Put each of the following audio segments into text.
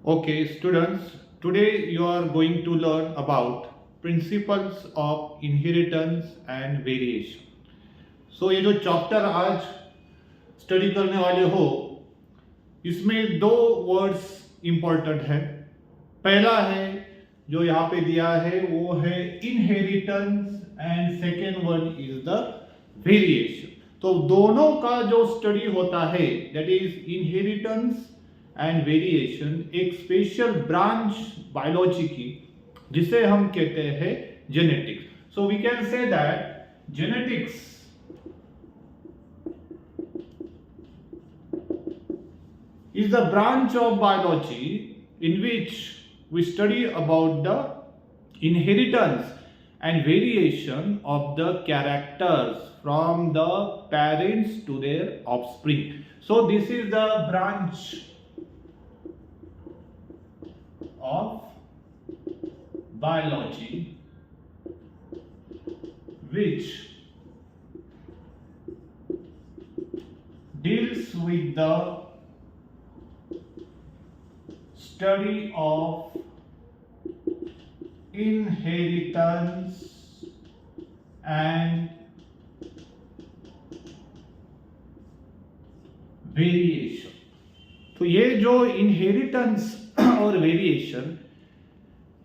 Okay, students, today you are going to learn about principles of inheritance and variation. So ये जो chapter आज study करने वाले हो इसमें दो वर्ड्स इंपॉर्टेंट है। पहला है जो यहाँ पे दिया है वो है inheritance and second one is the variation. तो दोनों का जो स्टडी होता है that is inheritance and variation एक स्पेशल ब्रांच बायोलॉजी की जिसे हम कहते हैं genetics. So we can say that genetics is the branch of biology in which we study about the inheritance and variation of the characters from the parents to their offspring. So this is the branch of biology which deals with the study of inheritance and variation. तो ये जो inheritance और variation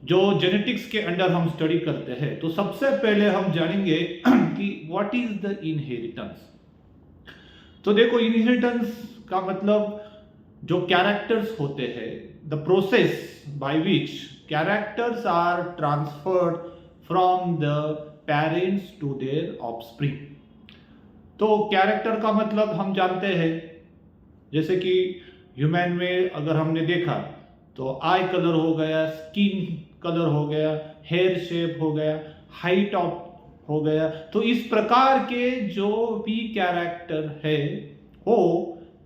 जो genetics के under हम study करते हैं, तो सबसे पहले हम जानेंगे कि व्हाट इज द इनहेरिटेंस। तो देखो, इनहेरिटेंस का मतलब जो कैरेक्टर्स होते हैं, the process by which characters are transferred from the parents to their offspring. तो कैरेक्टर का मतलब हम जानते हैं, जैसे कि ह्यूमन में अगर हमने देखा तो आई कलर हो गया, स्किन कलर हो गया, हेयर शेप हो गया, हाइट ऑफ हो गया। तो इस प्रकार के जो भी कैरेक्टर है वो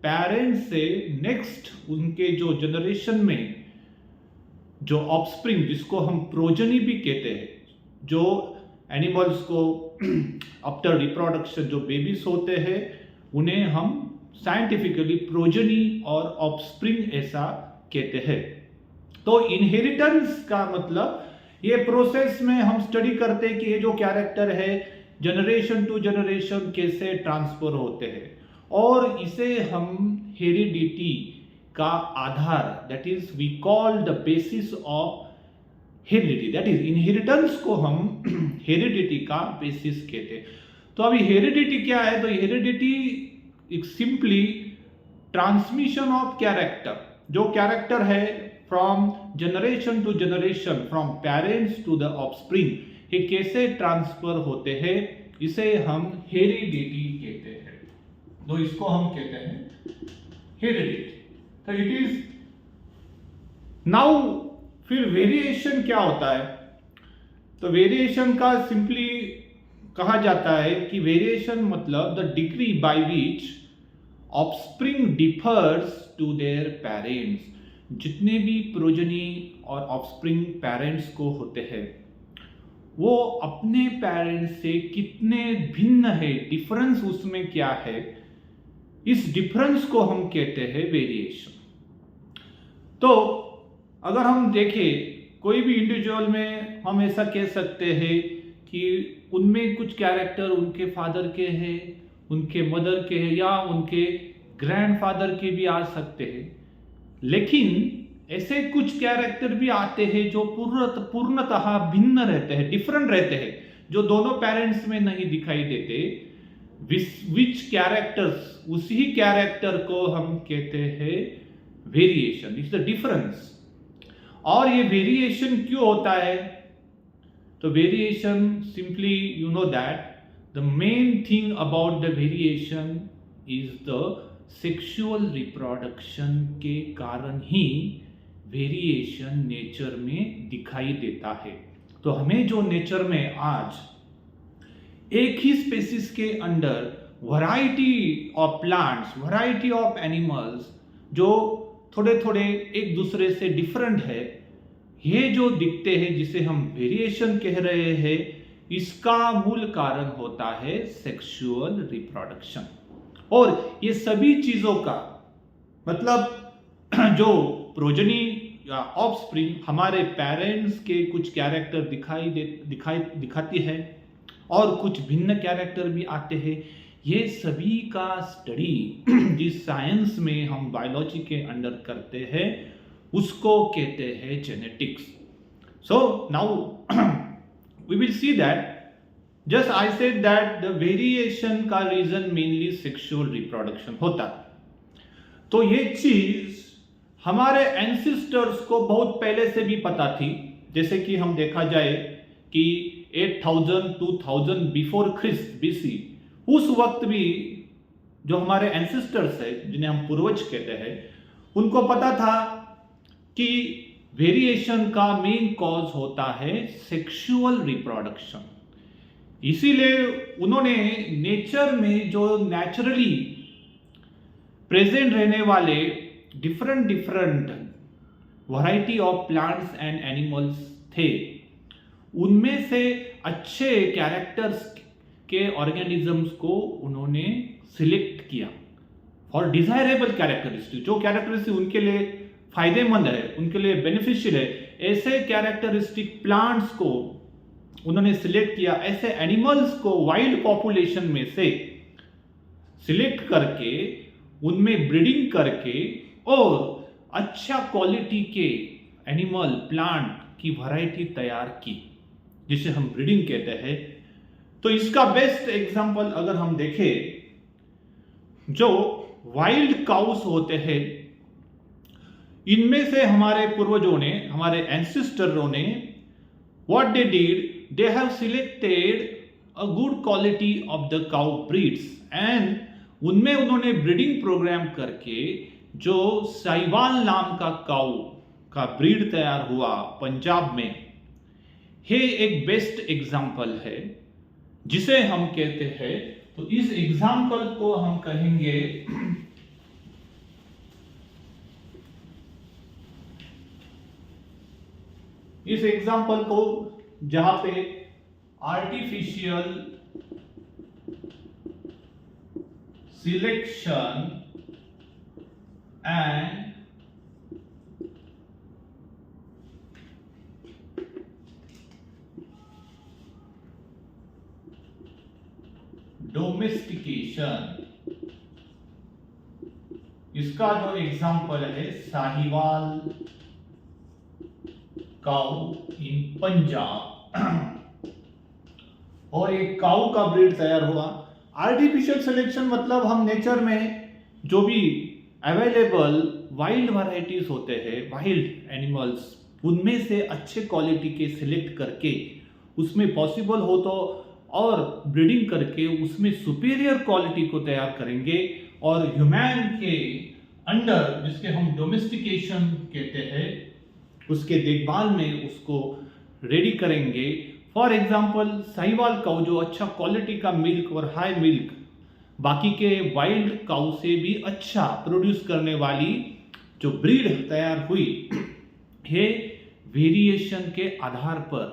पेरेंट्स से नेक्स्ट उनके जो जनरेशन में जो ऑफस्प्रिंग, जिसको हम प्रोजनी भी कहते हैं, जो एनिमल्स को आफ्टर रिप्रोडक्शन जो बेबीज होते हैं उन्हें हम साइंटिफिकली प्रोजनी और ऑफस्प्रिंग ऐसा कहते हैं। तो इनहेरिटेंस का मतलब ये प्रोसेस में हम स्टडी करते हैं कि ये जो कैरेक्टर है जनरेशन टू जनरेशन कैसे ट्रांसफर होते हैं, और इसे हम हेरिडिटी का आधार, that is we call the basis of heredity, that is inheritance को हम हेरिडिटी का बेसिस कहते हैं। तो अभी हेरिडिटी क्या है? तो हेरिडिटी एक सिंपली ट्रांसमिशन ऑफ कैरेक्टर, जो कैरेक्टर है from generation to generation, from parents to the offspring, ये कैसे ट्रांसफर होते हैं, इसे हम हेरिडिटी कहते हैं। तो इसको हम कहते हैं हेरिडिटी। तो इट इज नाउ, फिर वेरिएशन क्या होता है? तो वेरिएशन का सिंपली कहा जाता है कि वेरिएशन मतलब the degree by which offspring differs to their parents. जितने भी प्रोजनी और ऑफस्प्रिंग पेरेंट्स को होते हैं वो अपने पेरेंट्स से कितने भिन्न है, डिफरेंस उसमें क्या है, इस डिफरेंस को हम कहते हैं वेरिएशन। तो अगर हम देखें कोई भी इंडिविजुअल में, हम ऐसा कह सकते हैं कि उनमें कुछ कैरेक्टर उनके फादर के हैं, उनके मदर के हैं, या उनके ग्रैंडफादर के भी आ सकते हैं। लेकिन ऐसे कुछ कैरेक्टर भी आते हैं जो पूर्णतः भिन्न रहते हैं, डिफरेंट रहते हैं, जो दोनों पेरेंट्स में नहीं दिखाई देते। विच कैरेक्टर्स, उसी कैरेक्टर को हम कहते हैं वेरिएशन, इट्स द डिफरेंस। और ये वेरिएशन क्यों होता है? तो variation simply you know that the main thing about the variation is the sexual reproduction के कारण ही वेरिएशन नेचर में दिखाई देता है। तो हमें जो नेचर में आज एक ही स्पेसिस के अंदर variety of plants, variety of animals जो थोड़े थोड़े एक दूसरे से डिफरेंट है, ये जो दिखते हैं जिसे हम वेरिएशन कह रहे हैं, इसका मूल कारण होता है सेक्सुअल रिप्रोडक्शन। और ये सभी चीजों का मतलब जो प्रोजनी या ऑफस्प्रिंग हमारे पेरेंट्स के कुछ कैरेक्टर दिखाती है और कुछ भिन्न कैरेक्टर भी आते हैं। ये सभी का स्टडी जिस साइंस में हम बायोलॉजी के अंडर करते हैं उसको कहते हैं genetics. So now we will see that just I said that the variation का रीजन मेनली सेक्सुअल रिप्रोडक्शन होता है। तो ये चीज हमारे एंसिस्टर्स को बहुत पहले से भी पता थी। जैसे कि हम देखा जाए कि 8000 2000 बिफोर क्रिस्ट बीसी, उस वक्त भी जो हमारे एंसिस्टर्स है जिन्हें हम पूर्वज कहते हैं, उनको पता था कि वेरिएशन का मेन कॉज होता है सेक्सुअल रिप्रोडक्शन। इसीलिए उन्होंने नेचर में जो नेचुरली प्रेजेंट रहने वाले different variety of plants and animals थे, उनमें से अच्छे कैरेक्टर्स के ऑर्गेनिजम्स को उन्होंने सिलेक्ट किया फॉर डिजायरेबल कैरेक्टरिस्टिक। जो कैरेक्टरिस्टिक उनके लिए फायदेमंद है, उनके लिए बेनिफिशियल है, ऐसे कैरेक्टरिस्टिक प्लांट्स को उन्होंने सिलेक्ट किया। ऐसे एनिमल्स को वाइल्ड पॉपुलेशन में से सिलेक्ट करके उनमें ब्रीडिंग करके और अच्छा क्वालिटी के एनिमल प्लांट की वैरायटी तैयार की, जिसे हम ब्रीडिंग कहते हैं। तो इसका बेस्ट एग्जांपल अगर हम देखें, जो वाइल्ड काउस होते हैं, इनमें से हमारे पूर्वजों ने, हमारे एंसेस्टरों ने, what they did, they have selected a good quality of the cow breeds and उनमें उन्होंने ब्रीडिंग प्रोग्राम करके जो साहिवाल नाम का काऊ का ब्रीड तैयार हुआ पंजाब में, ये एक बेस्ट एग्जाम्पल है जिसे हम कहते हैं। तो इस एग्जाम्पल को हम कहेंगे इस एग्जाम्पल को जहां पे आर्टिफिशियल सिलेक्शन एंड डोमेस्टिकेशन, इसका जो एग्जाम्पल है साहिवाल काऊ इन पंजाब, और एक काऊ का ब्रीड तैयार हुआ। आर्टिफिशियल सिलेक्शन मतलब हम नेचर में जो भी अवेलेबल वाइल्ड वैरायटीज होते हैं, वाइल्ड एनिमल्स, उनमें से अच्छे क्वालिटी के सिलेक्ट करके उसमें पॉसिबल हो तो और ब्रीडिंग करके उसमें सुपीरियर क्वालिटी को तैयार करेंगे और ह्यूमन के अंडर, जिसके हम डोमेस्टिकेशन कहते हैं, उसके देखभाल में उसको रेडी करेंगे। फॉर एग्जाम्पल साहिवाल काऊ जो अच्छा क्वालिटी का मिल्क और हाई मिल्क बाकी के वाइल्ड काऊ से भी अच्छा प्रोड्यूस करने वाली जो ब्रीड तैयार हुई है वेरिएशन के आधार पर।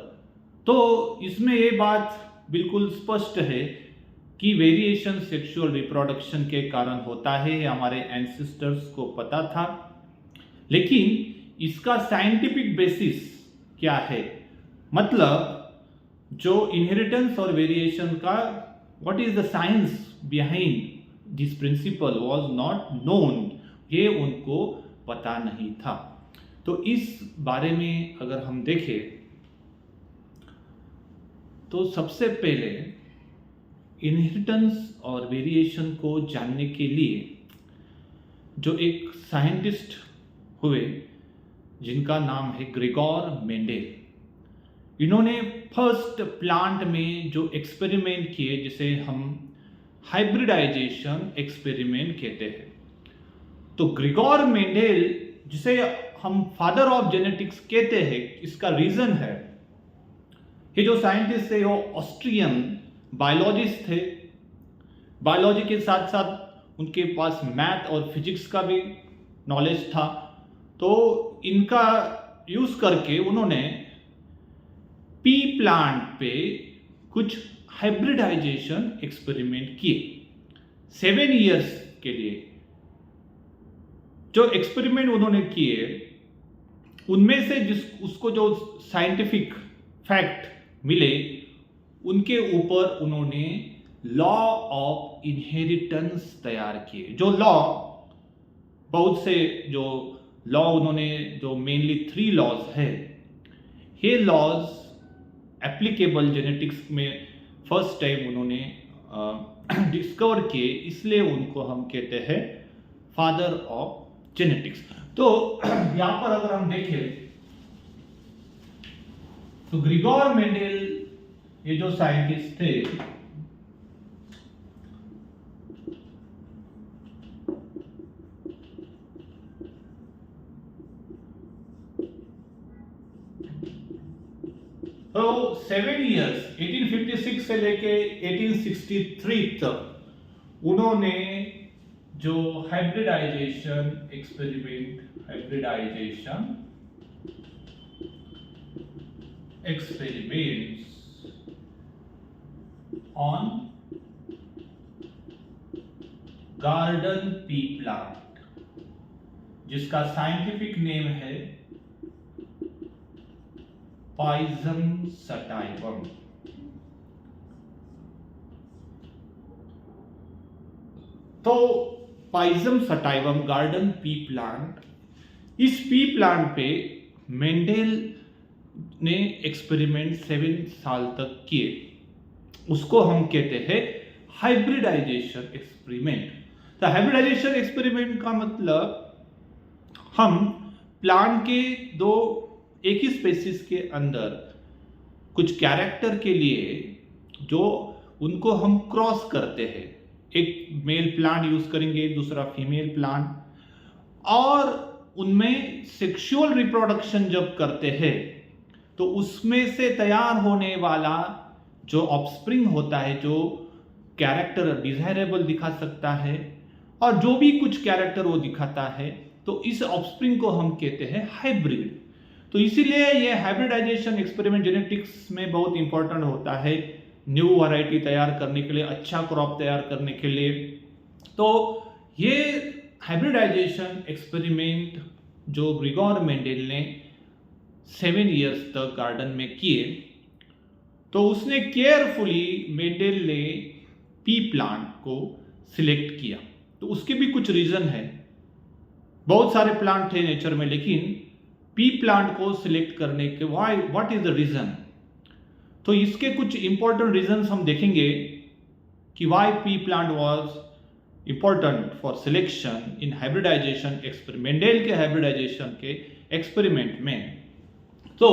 तो इसमें ये बात बिल्कुल स्पष्ट है कि वेरिएशन सेक्सुअल रिप्रोडक्शन के कारण होता है, हमारे एंसेस्टर्स को पता था। लेकिन इसका साइंटिफिक बेसिस क्या है, मतलब जो इनहेरिटेंस और वेरिएशन का what is the science behind this principle was not known, ये उनको पता नहीं था। तो इस बारे में अगर हम देखें तो सबसे पहले इनहेरिटेंस और वेरिएशन को जानने के लिए जो एक साइंटिस्ट हुए जिनका नाम है ग्रेगोर मेंडेल, इन्होंने फर्स्ट प्लांट में जो एक्सपेरिमेंट किए जिसे हम हाइब्रिडाइजेशन एक्सपेरिमेंट कहते हैं। तो ग्रेगोर मेंडेल, जिसे हम फादर ऑफ जेनेटिक्स कहते हैं, इसका रीजन है ये जो साइंटिस्ट थे वो ऑस्ट्रियन बायोलॉजिस्ट थे। बायोलॉजी के साथ साथ उनके पास मैथ और फिजिक्स का भी नॉलेज था। तो इनका यूज करके उन्होंने पी प्लांट पे कुछ हाइब्रिडाइजेशन एक्सपेरिमेंट किए 7 इयर्स के लिए। जो एक्सपेरिमेंट उन्होंने किए उनमें से जिस उसको जो साइंटिफिक फैक्ट मिले उनके ऊपर उन्होंने लॉ ऑफ इनहेरिटेंस तैयार किए। जो लॉ, बहुत से जो लॉ उन्होंने, जो मेनली 3 लॉज है, ये लॉज एप्लीकेबल जेनेटिक्स में फर्स्ट टाइम उन्होंने डिस्कवर किए, इसलिए उनको हम कहते हैं फादर ऑफ जेनेटिक्स। तो यहां पर अगर हम देखें तो ग्रिगोर मेंडेल ये जो साइंटिस्ट थे, तो 7 इयर्स 1856 से लेके 1863 तक उन्होंने जो hybridization experiments on garden pea plant, जिसका साइंटिफिक नेम है पाइजम सटाइवम, तो Pisum sativum garden pea plant, इस पी प्लांट पे मेंडेल ने एक्सपेरिमेंट 7 साल तक किए। उसको हम कहते हैं हाइब्रिडाइजेशन एक्सपेरिमेंट। तो हाइब्रिडाइजेशन एक्सपेरिमेंट का मतलब हम प्लांट के दो एक ही स्पेसिस के अंदर कुछ कैरेक्टर के लिए जो उनको हम क्रॉस करते हैं, एक मेल प्लांट यूज करेंगे, दूसरा फीमेल प्लांट, और उनमें सेक्सुअल रिप्रोडक्शन जब करते हैं तो उसमें से तैयार होने वाला जो ऑफस्प्रिंग होता है, जो कैरेक्टर डिजायरेबल दिखा सकता है और जो भी कुछ कैरेक्टर वो दिखाता है, तो इस ऑफस्प्रिंग को हम कहते हैं हाइब्रिड। तो इसीलिए ये हाइब्रिडाइजेशन एक्सपेरिमेंट जेनेटिक्स में बहुत इंपॉर्टेंट होता है, न्यू वैरायटी तैयार करने के लिए, अच्छा क्रॉप तैयार करने के लिए। तो ये हाइब्रिडाइजेशन एक्सपेरिमेंट जो ग्रिगोर मेंडेल ने 7 इयर्स तक गार्डन में किए, तो उसने केयरफुली मेंडेल ने पी प्लांट को सिलेक्ट किया। तो उसके भी कुछ रीजन है, बहुत सारे प्लांट थे नेचर में, लेकिन पी प्लांट को सिलेक्ट करने के व्हाट इज द रीजन। तो इसके कुछ इंपॉर्टेंट रीजंस हम देखेंगे कि why pea plant was important for selection in hybridization experiment, Mendel के हाइब्रिडाइजेशन के एक्सपेरिमेंट में। तो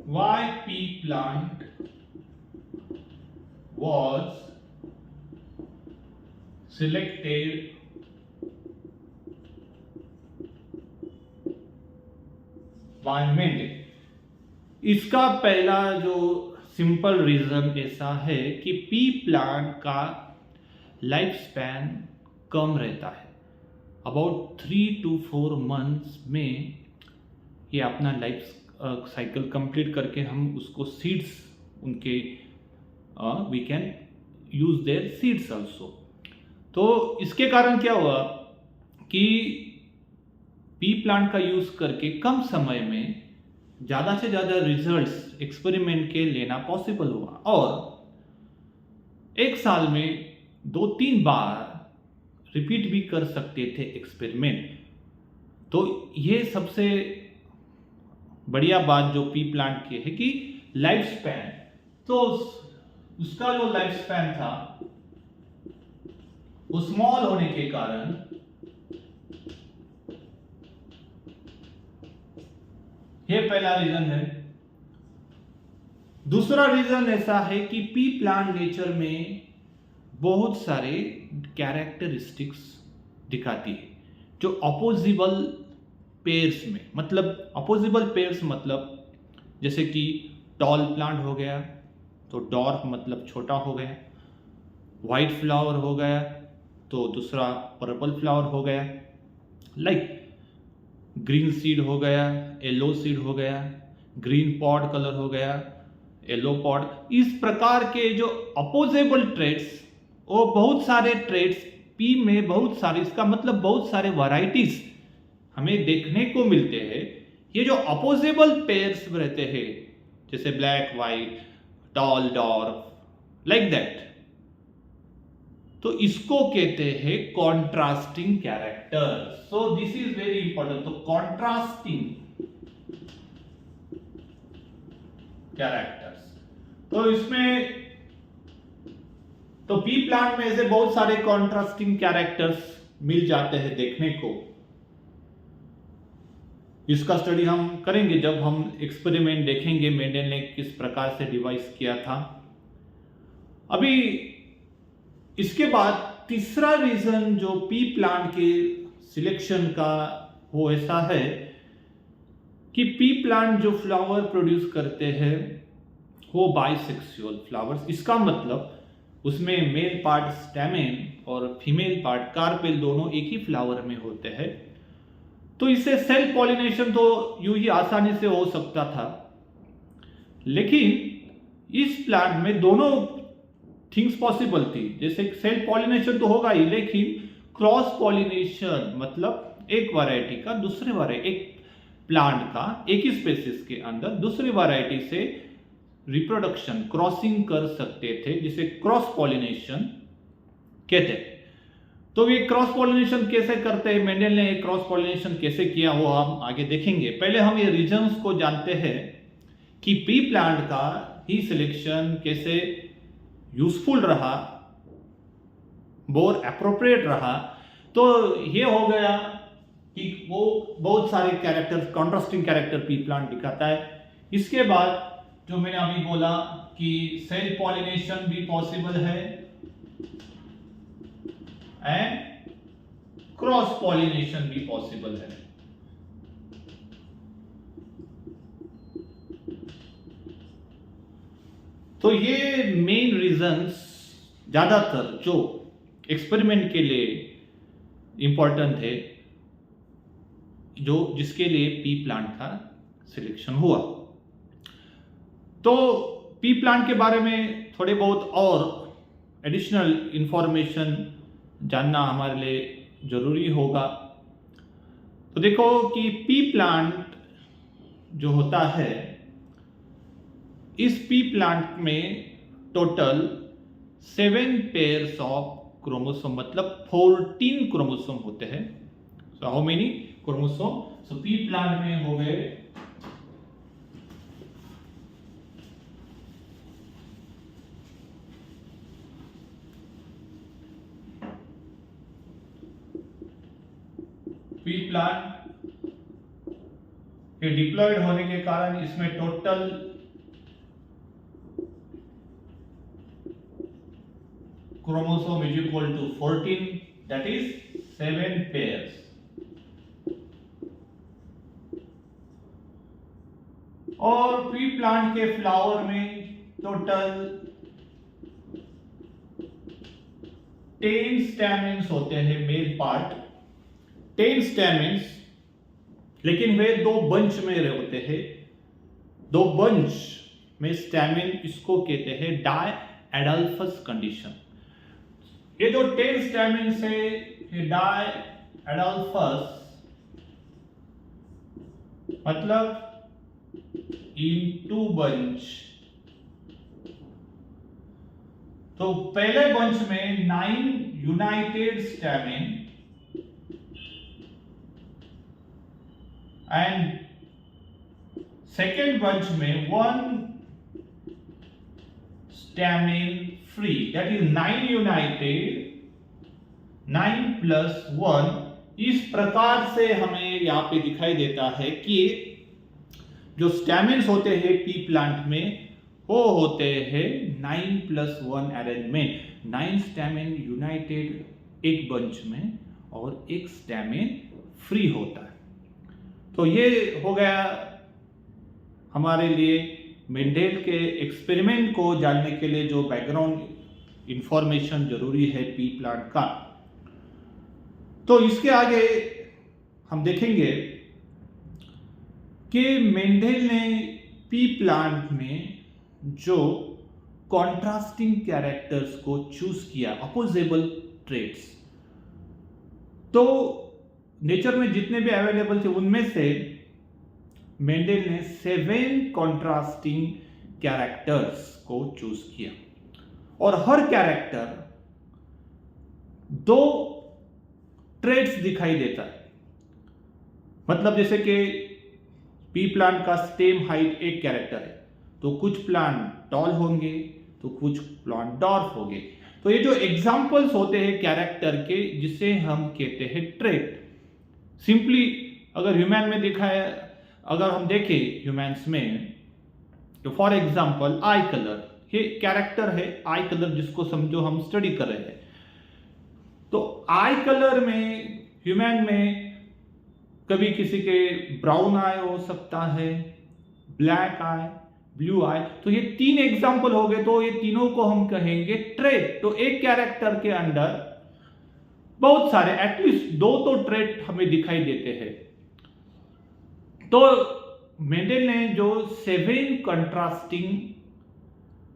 why pea plant was selected by Mendel। इसका पहला जो सिंपल रीजन ऐसा है कि पी प्लांट का लाइफ स्पैन कम रहता है, अबाउट 3 to 4 मंथ्स में ये अपना लाइफ साइकिल कंप्लीट करके हम उसको सीड्स उनके we can use their seeds also. तो इसके कारण क्या हुआ कि पी प्लांट का यूज करके कम समय में ज़्यादा से ज़्यादा रिजल्ट्स एक्सपेरिमेंट के लेना पॉसिबल हुआ, और एक साल में 2-3 बार रिपीट भी कर सकते थे एक्सपेरिमेंट। तो ये सबसे बढ़िया बात जो पी प्लांट की है कि लाइफ स्पैन, तो उसका जो लाइफ स्पैन था वो स्मॉल होने के कारण ये पहला रीजन है। दूसरा रीजन ऐसा है कि पी प्लांट नेचर में बहुत सारे कैरेक्टरिस्टिक्स दिखाती है जो अपोजिबल पेयर्स में, मतलब अपोजिबल पेयर्स मतलब जैसे कि टॉल प्लांट हो गया तो डॉर्फ मतलब छोटा हो गया, वाइट फ्लावर हो गया तो दूसरा पर्पल फ्लावर हो गया, लाइक ग्रीन सीड हो गया, येलो सीड हो गया, ग्रीन पॉड कलर हो गया, येलो पॉड। इस प्रकार के जो अपोजेबल ट्रेड्स, वो बहुत सारे ट्रेड्स पी में, बहुत सारे, इसका मतलब बहुत सारे वैरायटीज हमें देखने को मिलते हैं। ये जो अपोजेबल पेयर्स रहते हैं, जैसे black white, tall dwarf, like that, तो इसको कहते हैं contrasting character. So this is very important. तो कॉन्ट्रास्टिंग कैरेक्टर्स, तो इसमें, तो पी प्लांट में ऐसे बहुत सारे कॉन्ट्रास्टिंग कैरेक्टर्स मिल जाते हैं देखने को। इसका स्टडी हम करेंगे जब हम एक्सपेरिमेंट देखेंगे मेंडल ने किस प्रकार से डिवाइस किया था। अभी इसके बाद तीसरा रीजन जो पी प्लांट के सिलेक्शन का वो ऐसा है कि पी प्लांट जो फ्लावर प्रोड्यूस करते हैं वो बाइसेक्सुअल फ्लावर्स। इसका मतलब उसमें मेल पार्ट स्टैमेन और फीमेल पार्ट कार्पेल दोनों एक ही फ्लावर में होते हैं। तो इससे सेल्फ पॉलिनेशन तो यूं ही आसानी से हो सकता था, लेकिन इस प्लांट में दोनों थिंग्स पॉसिबल थी। जैसे सेल्फ पॉलिनेशन तो होगा ही, लेकिन क्रॉस पॉलिनेशन मतलब एक वैरायटी का दूसरे वैरायटी, एक प्लांट का एक ही स्पेसिस के अंदर दूसरी वैरायटी से रिप्रोडक्शन, क्रॉसिंग कर सकते थे, जिसे क्रॉस पॉलिनेशन कहते हैं। तो ये क्रॉस पॉलिनेशन कैसे करते हैं, मेंडल ने क्रॉस पॉलिनेशन कैसे किया, वो हम आगे देखेंगे। पहले हम ये रीजन्स को जानते हैं कि पी प्लांट का ही सिलेक्शन कैसे यूजफुल रहा, मोर एप्रोप्रिएट रहा। तो ये हो गया कि वो बहुत सारे characters, contrasting character P plant दिखाता है। इसके बाद जो मैंने अभी बोला कि सेल्फ पॉलिनेशन भी पॉसिबल है एंड क्रॉस पॉलिनेशन भी पॉसिबल है। तो ये मेन रीजंस ज्यादातर जो एक्सपेरिमेंट के लिए इंपॉर्टेंट थे, जो जिसके लिए पी प्लांट का सिलेक्शन हुआ। तो पी प्लांट के बारे में थोड़े बहुत और एडिशनल इंफॉर्मेशन जानना हमारे लिए जरूरी होगा। तो देखो कि पी प्लांट जो होता है, इस पी प्लांट में टोटल 7 पेयर्स ऑफ क्रोमोसोम, मतलब 14 क्रोमोसोम होते हैं। So how many chromosome? So P plant में हो गए 'पी प्लांट के डिप्लॉयड होने के कारण इसमें total chromosome is equal to 14, that is 7 pairs. और पी प्लांट के फ्लावर में टोटल 10 स्टैमेन्स होते हैं, मेल पार्ट 10 स्टैमेन्स, लेकिन वे 2 बंच में होते हैं। 2 बंच में स्टैमेन, इसको कहते हैं डाई एडल्फस कंडीशन। ये जो 10 स्टैमेन्स है, ये डाई एडल्फस मतलब इन 2 बंच। तो पहले बंच में 9 United stamen and second bunch में 1 stamen free, that is 9 United, 9 plus 1। इस प्रकार से हमें यहां पे दिखाई देता है कि जो स्टैमेन्स होते हैं पी प्लांट में, वो होते हैं 9 प्लस 1 अरेंजमेंट। 9 स्टैमेन यूनाइटेड एक बंच में और एक स्टैमेन फ्री होता है। तो ये हो गया हमारे लिए मेंडेल के एक्सपेरिमेंट को जानने के लिए जो बैकग्राउंड इंफॉर्मेशन जरूरी है पी प्लांट का। तो इसके आगे हम देखेंगे कि मेंडेल ने पी प्लांट में जो कॉन्ट्रास्टिंग कैरेक्टर्स को चूज किया, अपोजेबल ट्रेट्स, तो नेचर में जितने भी अवेलेबल थे उनमें से मेंडल ने 7 कॉन्ट्रास्टिंग कैरेक्टर्स को चूज किया और हर कैरेक्टर 2 ट्रेट्स दिखाई देता है। मतलब जैसे कि पी प्लांट का स्टेम हाइट एक कैरेक्टर है, तो कुछ प्लांट टॉल होंगे तो कुछ प्लांट डॉर्फ होंगे। तो ये जो एग्जांपल्स होते हैं कैरेक्टर के, जिसे हम कहते हैं ट्रेट। सिंपली अगर ह्यूमन में देखा है, अगर हम देखें ह्यूमंस में, तो फॉर एग्जांपल आई कलर, ये कैरेक्टर है आई कलर, जिसको समझो हम स्टडी कर रहे हैं। तो आई कलर में ह्यूमन में कभी किसी के ब्राउन आई हो सकता है, ब्लैक आई, ब्लू आई, तो ये 3 एग्जांपल हो गए। तो ये तीनों को हम कहेंगे ट्रेट। तो एक कैरेक्टर के अंदर बहुत सारे, एटलीस्ट 2 तो ट्रेट हमें दिखाई देते हैं। तो मेंडल ने जो 7 कंट्रास्टिंग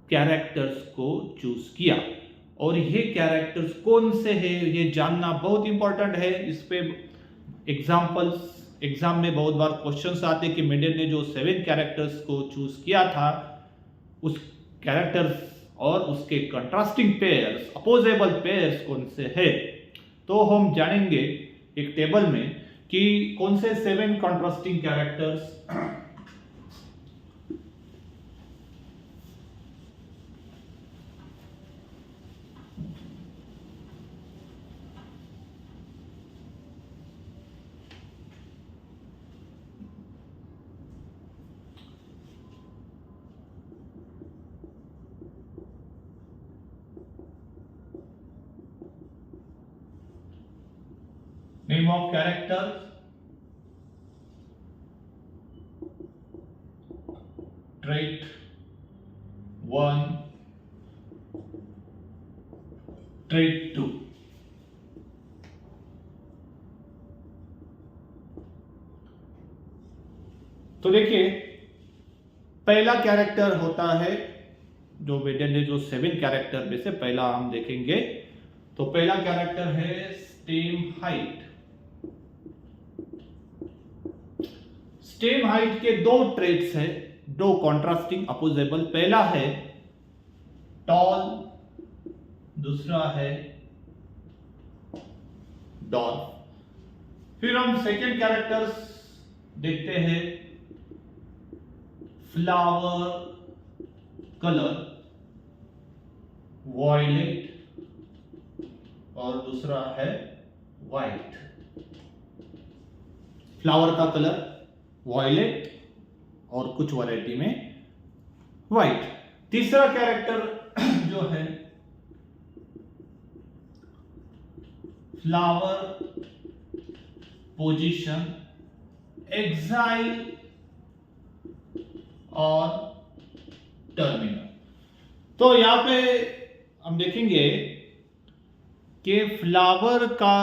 कैरेक्टर्स को चूज किया, और ये कैरेक्टर्स कौन से हैं ये जानना बहुत इंपॉर्टेंट है। इस पे एग्जाम्पल्स एग्जाम में बहुत बार क्वेश्चंस आते हैं कि मेंडल ने जो 7 कैरेक्टर्स को चूज किया था, उस कैरेक्टर्स और उसके कंट्रास्टिंग पेयर्स, अपोजेबल पेयर्स कौन से हैं। तो हम जानेंगे एक टेबल में कि कौन से 7 contrasting characters name of characters, trait 1, trait 2। तो देखिए पहला कैरेक्टर होता है, जो मेंडल ने जो 7 कैरेक्टर में से पहला हम देखेंगे। तो पहला कैरेक्टर है स्टेम हाइट। स्टेम हाइट के 2 ट्रेट्स हैं, 2 कॉन्ट्रास्टिंग अपोजेबल। पहला है टॉल, दूसरा है डॉर्फ। फिर हम सेकेंड कैरेक्टर्स देखते हैं, फ्लावर कलर, वॉयलेट, और दूसरा है व्हाइट। फ्लावर का कलर वॉयलेट और कुछ वैरायटी में व्हाइट। तीसरा कैरेक्टर जो है फ्लावर पोजीशन, एक्साइल और टर्मिनल। तो यहां पे हम देखेंगे कि फ्लावर का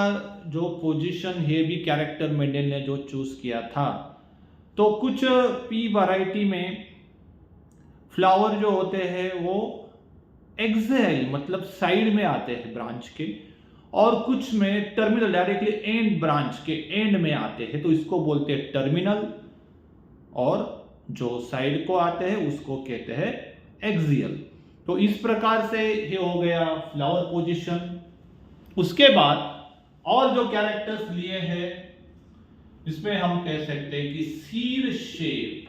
जो पोजीशन है भी कैरेक्टर मेंडल ने जो चूज किया था। तो कुछ पी वैरायटी में फ्लावर जो होते हैं वो एक्साइल मतलब साइड में आते हैं ब्रांच के, और कुछ में टर्मिनल डायरेक्टली एंड ब्रांच के एंड में आते हैं, तो इसको बोलते हैं टर्मिनल, और जो साइड को आते हैं उसको कहते हैं एक्सियल। तो इस प्रकार से ये हो गया फ्लावर पोजीशन। उसके बाद और जो कैरेक्टर्स लिए हैं इसमें हम कह सकते हैं कि सीड शेप।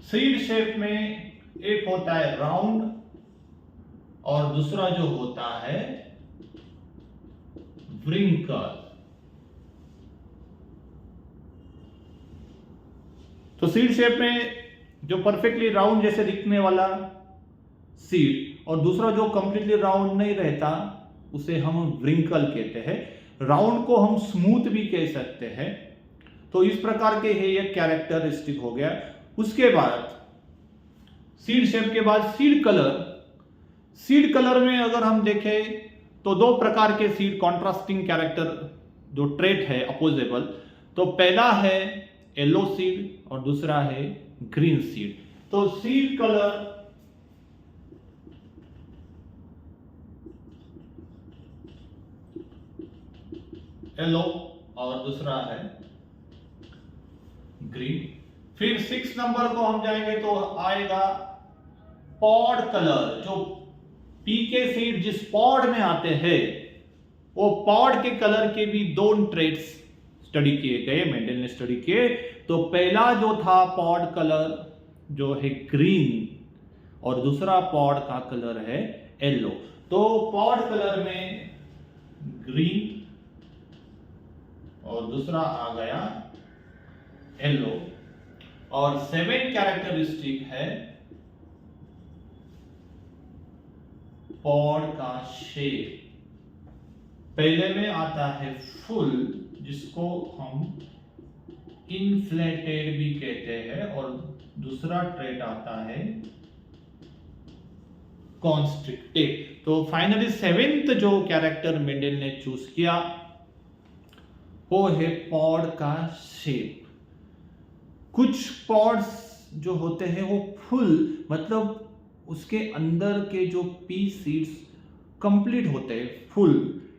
सीड शेप में एक होता है राउंड और दूसरा जो होता है व्रिंकल। तो सीड शेप में जो परफेक्टली राउंड जैसे दिखने वाला सीड, और दूसरा जो कंप्लीटली राउंड नहीं रहता उसे हम व्रिंकल कहते हैं। राउंड को हम स्मूथ भी कह सकते हैं। तो इस प्रकार के है ये कैरेक्टरिस्टिक हो गया। उसके बाद सीड शेप के बाद सीड कलर। सीड कलर में अगर हम देखें तो 2 प्रकार के सीड कॉन्ट्रास्टिंग कैरेक्टर जो ट्रेट है अपोजेबल। तो पहला है येलो सीड और दूसरा है ग्रीन सीड। तो सीड कलर येलो और दूसरा है ग्रीन। फिर 6 नंबर को हम जाएंगे तो आएगा पॉड कलर। जो पी के सीड जिस पॉड में आते हैं वो पॉड के कलर के भी 2 ट्रेड्स स्टडी किए गए, मेंडल ने स्टडी किए। तो पहला जो था पॉड कलर जो है ग्रीन और दूसरा पॉड का कलर है येलो। तो पॉड कलर में ग्रीन और दूसरा आ गया येलो। और 7 कैरेक्टरिस्टिक है पॉड का शेप। पहले में आता है फुल, जिसको हम इन्फ्लेटेड भी कहते हैं, और दूसरा ट्रेट आता है कॉन्स्ट्रिक्टेड। तो फाइनली 7th जो कैरेक्टर मेंडल ने चूज किया वो है पॉड का शेप। कुछ पॉड्स जो होते हैं वो फुल, मतलब उसके अंदर के जो पी सीड्स कंप्लीट होते हैं फुल,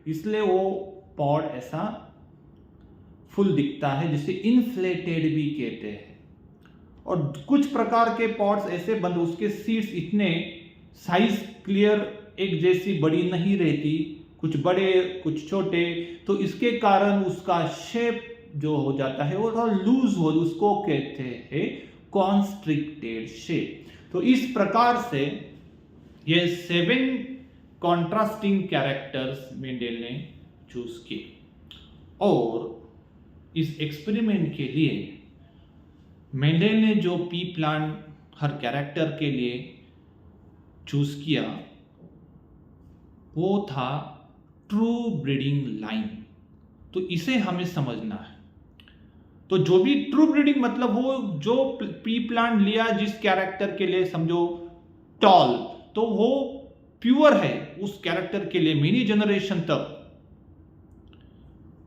इसलिए वो पॉड ऐसा फुल दिखता है, जिसे इन्फ्लेटेड भी कहते हैं। और कुछ प्रकार के पॉड्स ऐसे बंद, उसके सीड्स इतने साइज क्लियर एक जैसी बड़ी नहीं रहती, कुछ बड़े कुछ छोटे, तो इसके कारण उसका शेप जो हो जाता है वो थोड़ा लूज हो, उसको कहते हैं कॉन्स्ट्रिक्टेड शेप। तो इस प्रकार से ये 7 कॉन्ट्रास्टिंग कैरेक्टर्स मेंडल ने चूज किए। और इस एक्सपेरिमेंट के लिए मेंडल ने जो पी प्लांट हर कैरेक्टर के लिए चूज किया वो था ट्रू ब्रीडिंग लाइन। तो इसे हमें समझना है। तो जो भी ट्रू ब्रीडिंग मतलब वो जो पी प्लांट लिया जिस कैरेक्टर के लिए, समझो टॉल, तो वो प्योर है उस कैरेक्टर के लिए मिनी जनरेशन तक,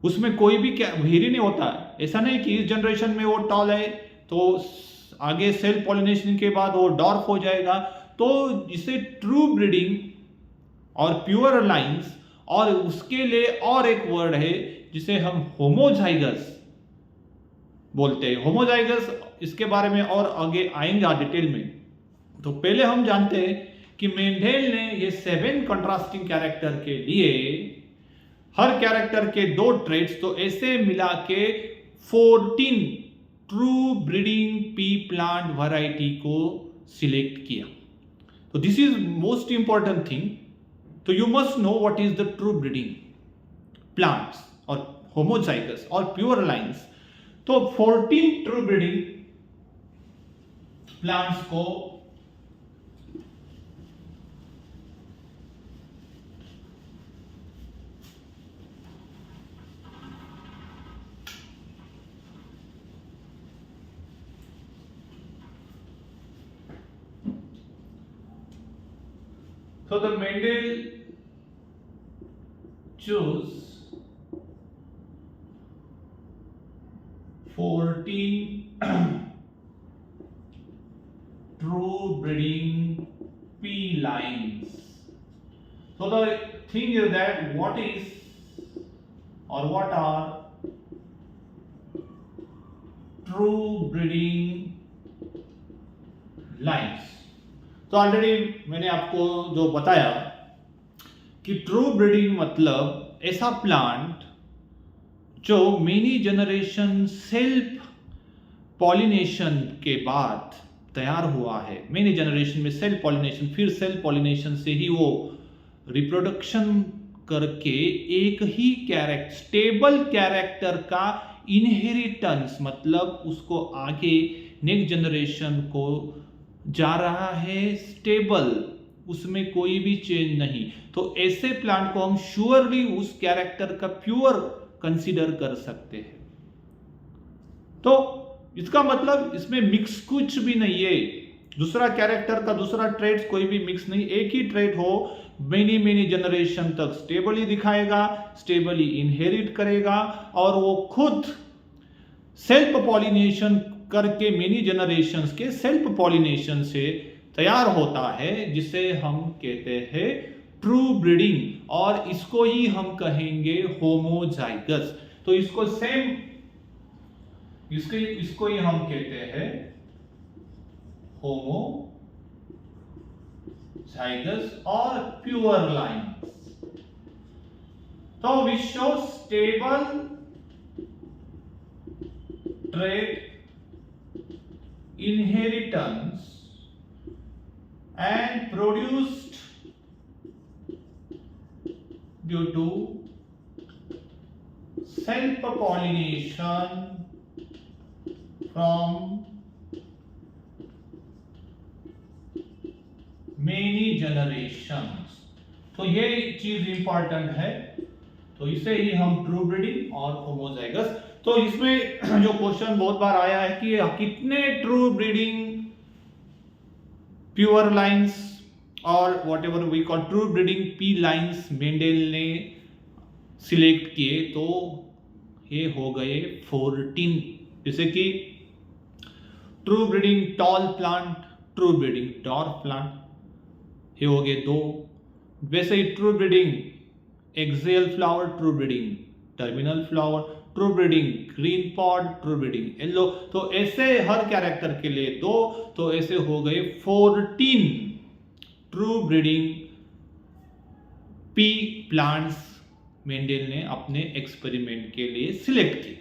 उसमें कोई भी वेरी नहीं होता। ऐसा नहीं कि इस जनरेशन में वो टॉल है तो आगे सेल्फ पॉलिनेशन के बाद वो डॉर्फ हो जाएगा। तो इसे ट्रू ब्रीडिंग और प्योर लाइंस, और उसके लिए और एक वर्ड है जिसे हम होमोजाइगस बोलते हैं। होमोजाइगस, इसके बारे में और आगे आएंगे डिटेल में। तो पहले हम जानते हैं कि मेंडल ने ये 7 कंट्रास्टिंग कैरेक्टर के लिए हर कैरेक्टर के 2 ट्रेट्स, तो ऐसे मिला के 14 true breeding pea plant variety को सिलेक्ट किया। तो this is most important thing. तो you must know what is the true breeding plants और होमोजाइगस और प्योर लाइंस। तो 14 ट्रू ब्रीडिंग प्लांट्स को so the Mendel chose 14 true breeding pea lines. So the thing is that what are true breeding lines? तो already मैंने आपको जो बताया कि ट्रू ब्रीडिंग मतलब ऐसा प्लांट जो मेनी जनरेशन सेल्फ पॉलिनेशन के बाद तैयार हुआ है। मेनी जनरेशन में सेल्फ पॉलिनेशन, फिर सेल्फ पॉलिनेशन से ही वो रिप्रोडक्शन करके एक ही कैरेक्टर, स्टेबल कैरेक्टर का इनहेरिटेंस, मतलब उसको आगे नेक्स्ट जनरेशन को जा रहा है स्टेबल, उसमें कोई भी चेंज नहीं। तो ऐसे प्लांट को हम श्योरली उस कैरेक्टर का प्योर कंसीडर कर सकते हैं। तो इसका मतलब इसमें मिक्स कुछ भी नहीं है, दूसरा कैरेक्टर का दूसरा ट्रेट कोई भी मिक्स नहीं, एक ही ट्रेट हो, मेनी जनरेशन तक स्टेबली दिखाएगा, स्टेबली इनहेरिट करेगा, और वो खुद सेल्फ पॉलिनेशन करके मेनी जनरेशंस के सेल्फ पॉलिनेशन से तैयार होता है, जिसे हम कहते हैं ट्रू ब्रीडिंग, और इसको ही हम कहेंगे होमोजाइगस। तो इसको सेम इसको ही हम कहते हैं होमोजाइगस और प्योर लाइन। तो which show stable trait inheritance and produced due to self pollination from many generations। तो ये चीज इंपॉर्टेंट है, तो इसे ही हम ट्रू ब्रीडिंग और होमोजाइगस। तो इसमें जो क्वेश्चन बहुत बार आया है कि कितने ट्रू ब्रीडिंग प्योर लाइंस और whatever we call true breeding pea lines Mendel ने सिलेक्ट किए, तो ये हो गए 14। जैसे कि true breeding tall plant, true breeding dwarf plant, ये हो गए 2। वैसे ही true breeding axial flower, true breeding terminal flower, true breeding green pod, true breeding yellow. तो ऐसे हर कैरेक्टर के लिए 2, तो ऐसे हो गए 14 true breeding P plants Mendel ने अपने एक्सपेरिमेंट के लिए सिलेक्ट किए।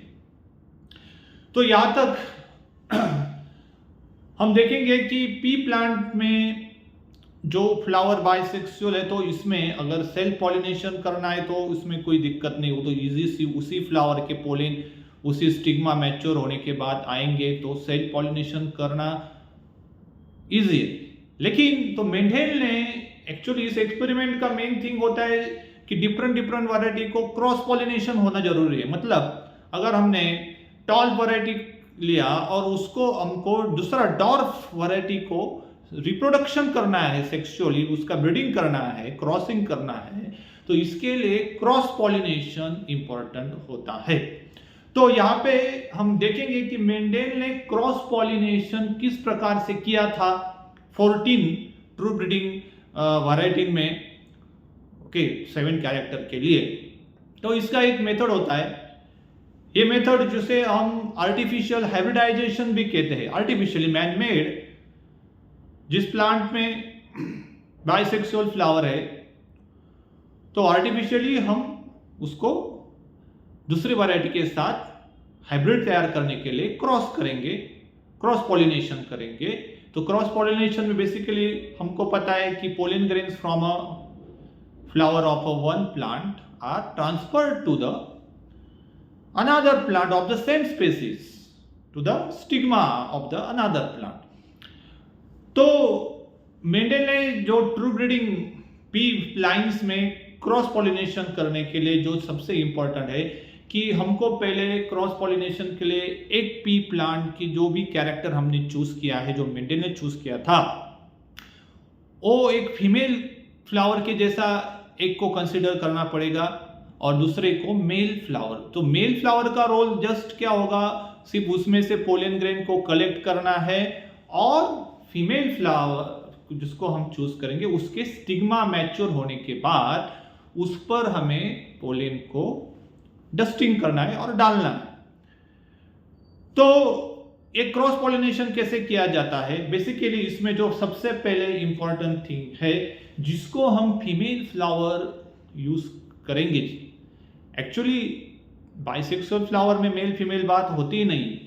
तो यहां तक हम देखेंगे कि पी प्लांट में जो फ्लावर बाइसेक्सुअल है, तो इसमें अगर सेल्फ पॉलिनेशन करना है तो उसमें कोई दिक्कत नहीं हो, तो इजी सी उसी फ्लावर के पोलिन उसी स्टिग्मा मैच्योर होने के बाद आएंगे, तो सेल्फ पॉलिनेशन करना इजी है। लेकिन तो मेंडेल ने एक्चुअली इस एक्सपेरिमेंट का मेन थिंग होता है कि डिफरेंट वैरायटी को क्रॉस पॉलिनेशन होना जरूरी है। मतलब अगर हमने टॉल वैरायटी लिया और उसको हमको दूसरा डॉर्फ वैरायटी को रिप्रोडक्शन करना है, सेक्सुअली उसका ब्रीडिंग करना है, क्रॉसिंग करना है, तो इसके लिए क्रॉस पॉलिनेशन इंपॉर्टेंट होता है। तो यहाँ पे हम देखेंगे कि मेंडेल ने क्रॉस पॉलिनेशन किस प्रकार से किया था 14 ट्रू ब्रीडिंग वैरायटी में, ओके 7 कैरेक्टर के लिए। तो इसका एक मेथड होता है, ये मेथड जिसे हम आर्टिफिशियल हाइब्रिडाइजेशन भी कहते हैं, आर्टिफिशियली मैन मेड। जिस प्लांट में बाइसेक्सुअल फ्लावर है, तो आर्टिफिशियली हम उसको दूसरी वैरायटी के साथ हाइब्रिड तैयार करने के लिए क्रॉस करेंगे, क्रॉस पॉलिनेशन करेंगे। तो क्रॉस पॉलिनेशन में बेसिकली हमको पता है कि pollen grains from a flower of a one plant are transferred to the another plant of the same species to the stigma of the another plant. तो Mendel ने जो ट्रू ब्रीडिंग पी लाइंस में cross pollination करने के लिए जो सबसे important है कि हमको पहले क्रॉस पॉलिनेशन के लिए एक पी प्लांट की जो भी कैरेक्टर हमने चूज किया है, जो मेंडेल ने चूज किया था, वो एक फीमेल फ्लावर के जैसा एक को कंसिडर करना पड़ेगा और दूसरे को मेल फ्लावर। तो मेल फ्लावर का रोल जस्ट क्या होगा, सिर्फ उसमें से पोलन ग्रेन को कलेक्ट करना है, और फीमेल फ्लावर जिसको हम चूज करेंगे उसके स्टिग्मा मैच्योर होने के बाद उस पर हमें पोलन को डस्टिंग करना है और डालना है। तो एक क्रॉस पॉलिनेशन कैसे किया जाता है, बेसिकली इसमें जो सबसे पहले इंपॉर्टेंट थिंग है जिसको हम फीमेल फ्लावर यूज करेंगे। एक्चुअली बाइसेक्सुअल फ्लावर में मेल फीमेल बात होती ही नहीं।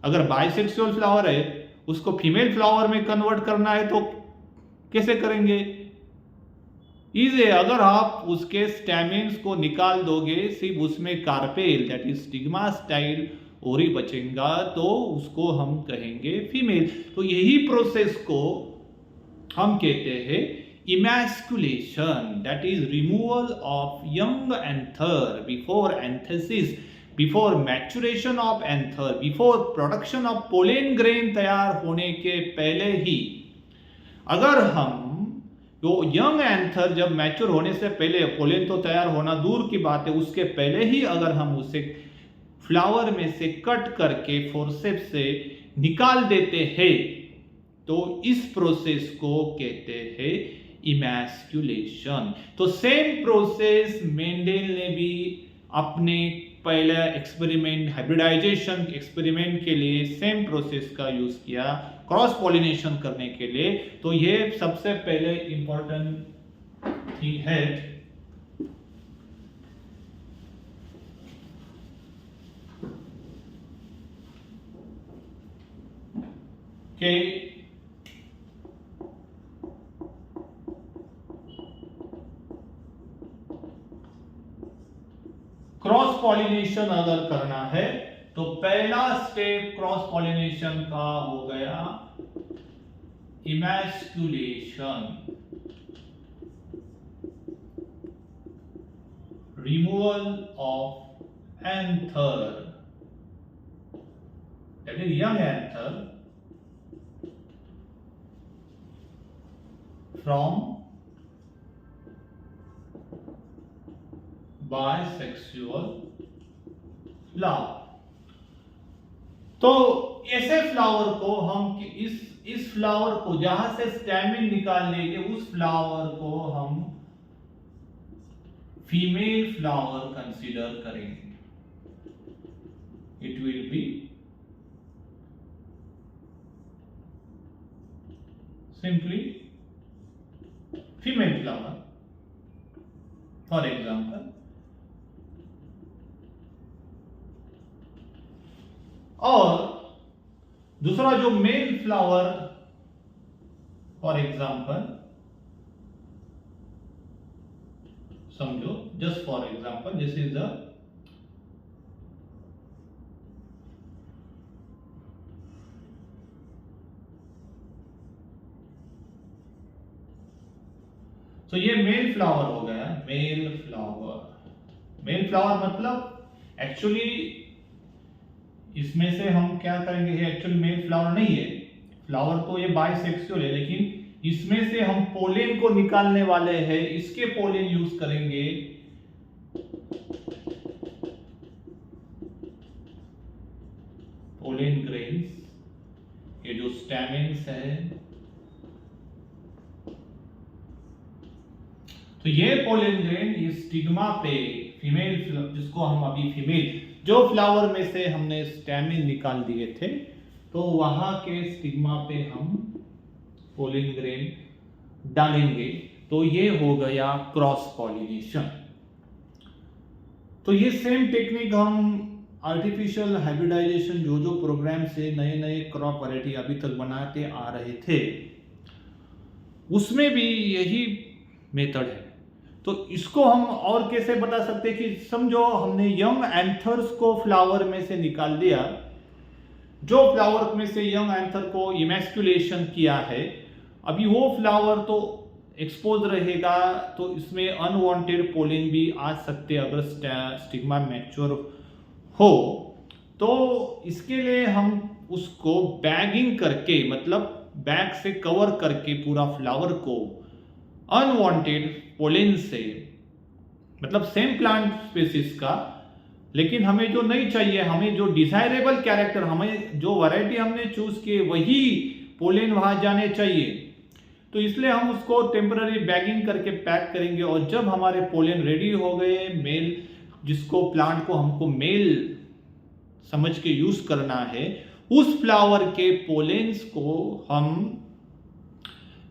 अगर बाइसेक्सुअल फ्लावर है उसको फीमेल फ्लावर में कन्वर्ट करना है तो कैसे करेंगे, इजी है। अगर आप उसके स्टैमेन्स को निकाल दोगे, सिर्फ उसमें carpel that is stigma style ओरी बचेगा, तो उसको हम कहेंगे फीमेल। तो यही प्रोसेस को हम कहते हैं emasculation, that is removal of young anther before anthesis, before maturation of anther, before production of pollen grain तैयार होने के पहले ही अगर हम तो यंग एंथर जब मैच्योर होने से पहले, पोलन तो तैयार होना दूर की बात है, उसके पहले ही अगर हम उसे फ्लावर में से कट करके फोर्सेप्स से निकाल देते हैं, तो इस प्रोसेस को कहते हैं इमैस्कुलेशन। तो सेम प्रोसेस मेंडल ने भी अपने पहला एक्सपेरिमेंट, हाइब्रिडाइजेशन एक्सपेरिमेंट के लिए सेम प्रोसेस का यूज किया क्रॉस पॉलिनेशन करने के लिए। तो ये सबसे पहले इंपॉर्टेंट थिंग है कि क्रॉस पॉलिनेशन अगर करना है तो पहला स्टेप क्रॉस पॉलिनेशन का हो गया emasculation, removal of anther, that is young anther from bisexual flower. तो ऐसे फ्लावर को हम इस फ्लावर को जहां से स्टैमिन निकाल लेंगे उस फ्लावर को हम फीमेल फ्लावर कंसीडर करेंगे। It will be simply female flower. For example, और दूसरा जो मेल फ्लावर, फॉर एग्जाम्पल समझो, just for example this is the तो ये मेल फ्लावर हो गया। मेल फ्लावर, मेल फ्लावर मतलब एक्चुअली इसमें से हम क्या करेंगे, ये एक्चुअली मेल फ्लावर नहीं है, फ्लावर तो ये बायसेक्सुअल है, लेकिन इसमें से हम पोलेन को निकालने वाले हैं, इसके पोलेन यूज करेंगे। पोलेन ग्रेन्स, ये जो स्टैमेन्स है, तो ये पोलेन ग्रेन इस स्टिग्मा पे फीमेल, जिसको हम अभी फीमेल, जो फ्लावर में से हमने स्टैमिन निकाल दिए थे, तो वहां के स्टिग्मा पे हम पोलेन ग्रेन डालेंगे। तो ये हो गया क्रॉस पॉलिनेशन। तो ये सेम टेक्निक हम आर्टिफिशियल हाइब्रिडाइजेशन जो प्रोग्राम से नए नए क्रॉप वैरायटी अभी तक बनाते आ रहे थे, उसमें भी यही मेथड है। तो इसको हम और कैसे बता सकते हैं कि समझो हमने यंग एंथर्स को फ्लावर में से निकाल दिया, जो फ्लावर में से यंग एंथर को इमैस्कुलेशन किया है, अभी वो फ्लावर तो एक्सपोज रहेगा, तो इसमें अनवांटेड पोलिन भी आ सकते हैं अगर स्टिग्मा मैच्योर हो। तो इसके लिए हम उसको बैगिंग करके, मतलब बैग से कवर करके पूरा फ्लावर को अनवांटेड पोलेन से, मतलब सेम प्लांट स्पीसीज का, लेकिन हमें जो नहीं चाहिए, हमें जो डिजायरेबल कैरेक्टर, हमें जो वैरायटी हमने चूज की वही पोलेन वहां जाने चाहिए। तो इसलिए हम उसको टेम्पररी बैगिंग करके पैक करेंगे, और जब हमारे पोलेन रेडी हो गए, मेल, जिसको प्लांट को हमको मेल समझ के यूज करना है, उस फ्लावर के पोलेन्स को हम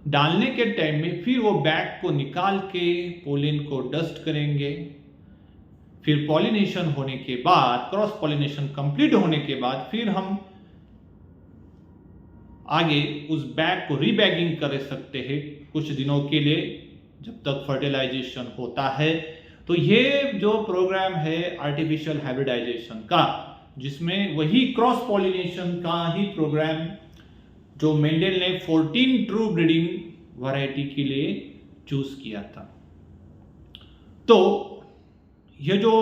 डालने के टाइम में फिर वो बैग को निकाल के पोलेन को डस्ट करेंगे। फिर पॉलिनेशन होने के बाद, क्रॉस पॉलिनेशन कंप्लीट होने के बाद, फिर हम आगे उस बैग को रीबैगिंग कर सकते हैं कुछ दिनों के लिए, जब तक फर्टिलाइजेशन होता है। तो ये जो प्रोग्राम है आर्टिफिशियल हाइब्रिडाइजेशन का, जिसमें वही क्रॉस पॉलिनेशन का ही प्रोग्राम जो मेंडल ने 14 ट्रू ब्रीडिंग वैरायटी के लिए चूज किया था। तो यह जो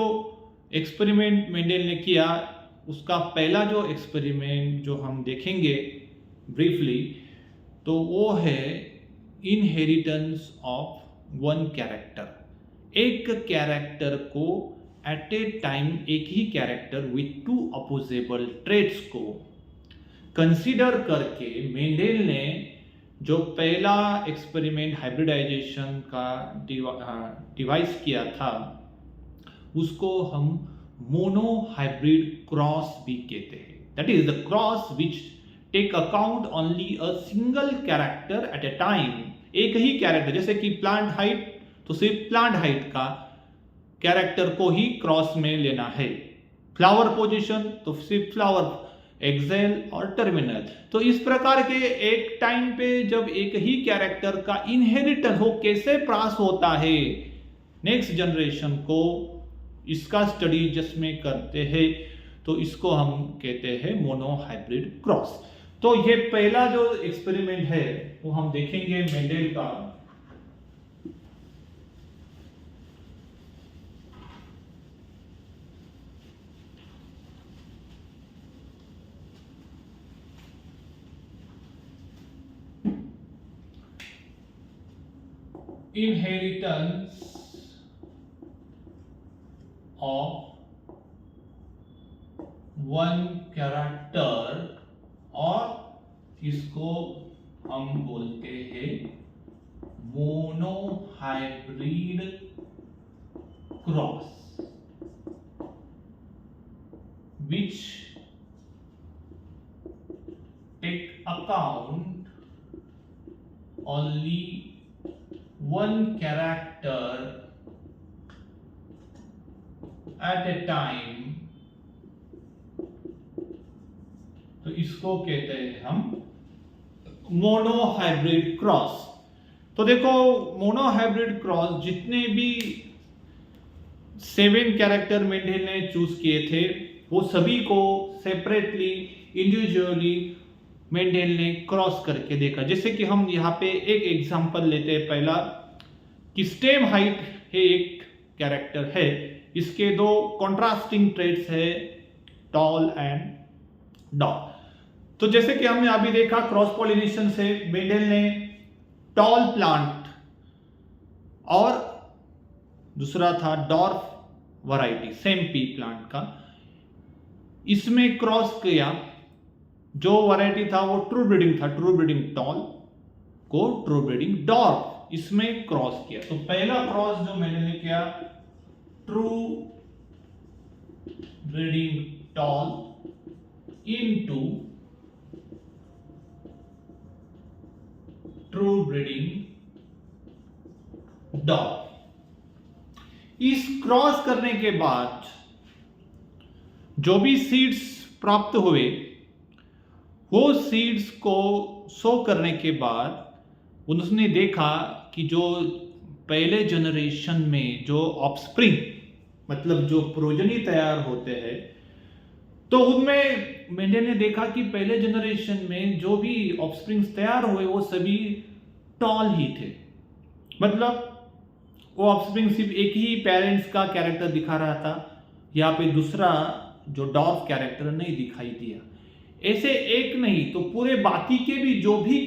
एक्सपेरिमेंट मेंडल ने किया, उसका पहला जो एक्सपेरिमेंट जो हम देखेंगे ब्रीफली, तो वो है इनहेरिटेंस ऑफ वन कैरेक्टर। एक कैरेक्टर को एट ए टाइम, एक ही character with two opposable traits को कंसीडर करके मेंडेल ने जो पहला एक्सपेरिमेंट हाइब्रिडाइजेशन का डिवाइस किया था उसको हम मोनो हाइब्रिड क्रॉस भी कहते हैं। That is the cross which take account only a single character at a time. एक ही कैरेक्टर, जैसे कि प्लांट हाइट, तो सिर्फ प्लांट हाइट का कैरेक्टर को ही क्रॉस में लेना है। फ्लावर पोजीशन तो सिर्फ फ्लावर एक्सेल और टर्मिनल। तो इस प्रकार के एक टाइम पे जब एक ही कैरेक्टर का इनहेरिटेंस हो कैसे पास होता है नेक्स्ट जनरेशन को, इसका स्टडी जिसमें करते हैं तो इसको हम कहते हैं मोनो हाइब्रिड क्रॉस। तो ये पहला जो एक्सपेरिमेंट है वो हम देखेंगे मेंडेल का। Inheritance of one character, और इसको हम बोलते हैं mono hybrid cross, which take account only one character at a time। तो इसको कहते हैं हम मोनो हाइब्रिड क्रॉस। तो देखो मोनो हाइब्रिड क्रॉस जितने भी 7 कैरेक्टर मेंडेल ने चूज किए थे वो सभी को सेपरेटली इंडिविजुअली मेंडेल ने क्रॉस करके देखा। जैसे कि हम यहाँ पे एक एग्जांपल लेते हैं। पहला कि स्टेम हाइट है, एक कैरेक्टर है, इसके 2 कॉन्ट्रास्टिंग ट्रेट्स है टॉल एंड डॉट। तो जैसे कि हमने अभी देखा क्रॉस पॉलिनेशन से मेंडेल ने टॉल प्लांट और दूसरा था dwarf variety same pea plant का, इसमें क्रॉस किया। जो वैरायटी था वो ट्रू ब्रीडिंग था, ट्रू ब्रीडिंग टॉल को ट्रू ब्रीडिंग डॉर्फ इसमें क्रॉस किया। तो पहला क्रॉस जो मैंने किया true breeding tall into true breeding dwarf. इस क्रॉस करने के बाद जो भी सीड्स प्राप्त हुए वो सीड्स को सो करने के बाद उसने देखा कि जो पहले जनरेशन में जो ऑफस्प्रिंग मतलब जो प्रोजनी तैयार होते हैं तो उनमें मेंडेल ने देखा कि पहले जनरेशन में जो भी ऑफस्प्रिंग्स तैयार हुए वो सभी टॉल ही थे। मतलब वो ऑफस्प्रिंग सिर्फ एक ही पेरेंट्स का कैरेक्टर दिखा रहा था, यहाँ पे दूसरा जो डॉर्फ कैरेक्टर नहीं दिखाई दिया। ऐसे एक नहीं तो पूरे बाकी के भी जो भी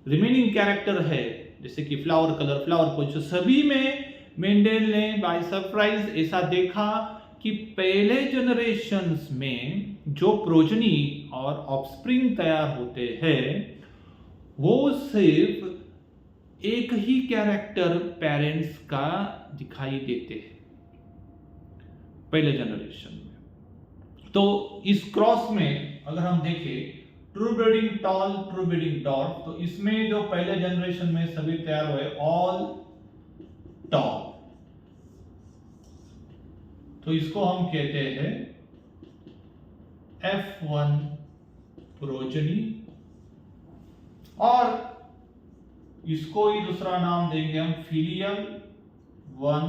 रिमेनिंग कैरेक्टर है जैसे कि फ्लावर कलर, फ्लावर पोजीशन, सभी में मेंडेल ने बाय सरप्राइज ऐसा देखा कि पहले जनरेशन्स में जो प्रोजनी और ऑफस्प्रिंग तैयार होते हैं वो सिर्फ एक ही कैरेक्टर पेरेंट्स का दिखाई देते हैं पहले जनरेशन में। तो इस क्रॉस में अगर हम देखें true breeding tall, true breeding dwarf, तो इसमें जो पहले जनरेशन में सभी तैयार हुए ऑल टॉल, तो इसको हम कहते हैं F1 प्रोजनी, और इसको ही दूसरा नाम देंगे हम फिलियल 1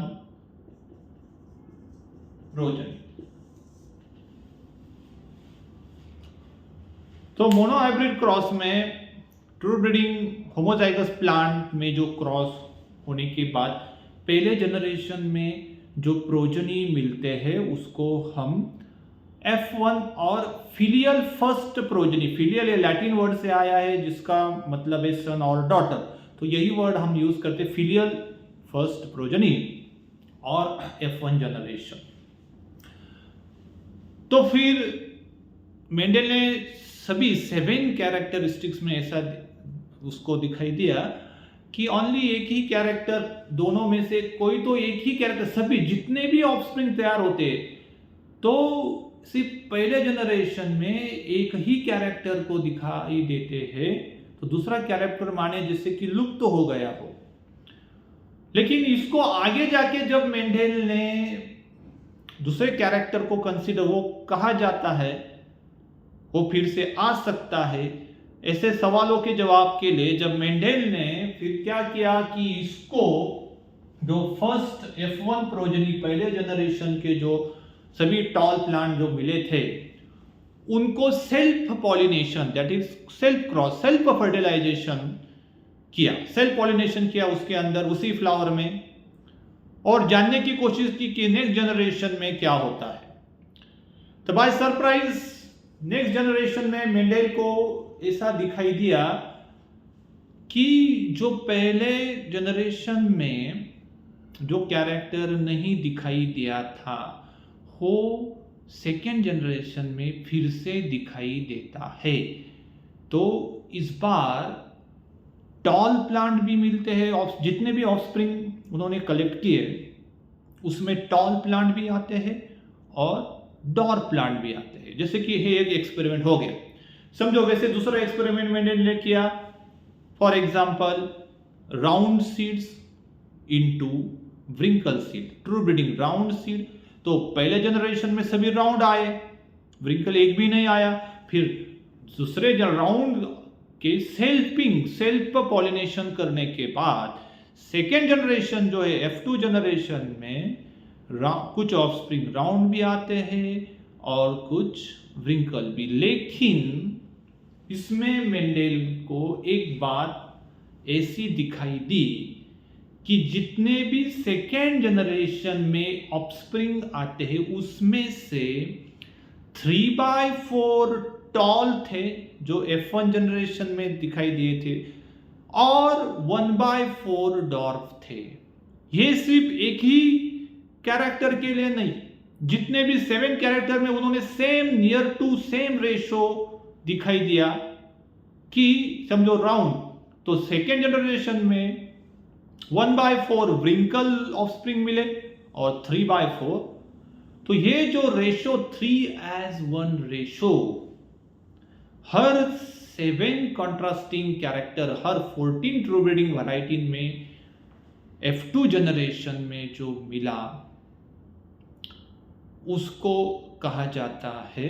प्रोजनी। तो मोनोहाइब्रिड क्रॉस में ट्रू ब्रीडिंग होमोजाइगस प्लांट में जो क्रॉस होने के बाद पहले जनरेशन में जो प्रोजनी मिलते हैं उसको हम F1 और filial first progeny, filial Latin word से आया है जिसका मतलब है सन और डॉटर, तो यही वर्ड हम यूज करते हैं फिलियल फर्स्ट प्रोजनी और F1 जनरेशन। तो फिर मेंडल ने सभी 7 कैरेक्टरिस्टिक्स में ऐसा उसको दिखाई दिया कि ओनली एक ही कैरेक्टर, दोनों में से कोई तो एक ही कैरेक्टर, सभी जितने भी ऑफस्प्रिंग तैयार होते तो सिर्फ पहले जनरेशन में एक ही कैरेक्टर को दिखाई देते हैं, तो दूसरा कैरेक्टर माने जैसे कि लुप्त तो हो गया हो। लेकिन इसको आगे जाके जब मेंडल ने दूसरे कैरेक्टर को कंसीडर, वो कहा जाता है वो फिर से आ सकता है, ऐसे सवालों के जवाब के लिए जब मेंडल ने फिर क्या किया कि इसको जो फर्स्ट F1 प्रोजेनी, पहले जनरेशन के जो सभी टॉल प्लांट जो मिले थे, उनको self pollination, that is self cross, self fertilization किया, सेल्फ पॉलिनेशन किया उसके अंदर, उसी फ्लावर में, और जानने की कोशिश की कि नेक्स्ट जनरेशन में क्या होता है। तो बाय सरप्राइज नेक्स्ट जनरेशन में मेंडल को ऐसा दिखाई दिया कि जो पहले जनरेशन में जो कैरेक्टर नहीं दिखाई दिया था वो सेकेंड जनरेशन में फिर से दिखाई देता है। तो इस बार टॉल प्लांट भी मिलते हैं, जितने भी ऑफस्प्रिंग उन्होंने कलेक्ट किए उसमें टॉल प्लांट भी आते हैं और डॉर प्लांट भी आते हैं। जैसे कि ये एक एक्सपेरिमेंट हो गया, समझो वैसे दूसरा एक्सपेरिमेंट मैंने किया, for example round seeds into wrinkle seed, true breeding round seed. तो पहले जनरेशन में सभी राउंड आए, व्रिंकल एक भी नहीं आया। फिर दूसरे राउंड के सेल्फ पॉलिनेशन करने के बाद सेकेंड जनरेशन जो है F2 जनरेशन में कुछ ऑफस्प्रिंग राउंड भी आते हैं और कुछ व्रिंकल भी। लेकिन इसमें मेंडल को एक बात ऐसी दिखाई दी कि जितने भी सेकेंड जनरेशन में ऑफस्प्रिंग आते हैं उसमें से 3/4 टॉल थे जो F1 जनरेशन में दिखाई दिए थे और 1/4 डॉर्फ थे। ये सिर्फ एक ही कैरेक्टर के लिए नहीं, जितने भी 7 कैरेक्टर में उन्होंने same near to same ratio दिखाई दिया कि समझो राउंड, तो सेकेंड जनरेशन में 1/4 व्रिंकल ऑफस्प्रिंग मिले और 3/4। तो ये जो रेशो 3:1 रेशो हर 7 कॉन्ट्रास्टिंग कैरेक्टर, हर 14 ट्रू ब्रीडिंग वैरायटी में F2 जनरेशन में जो मिला उसको कहा जाता है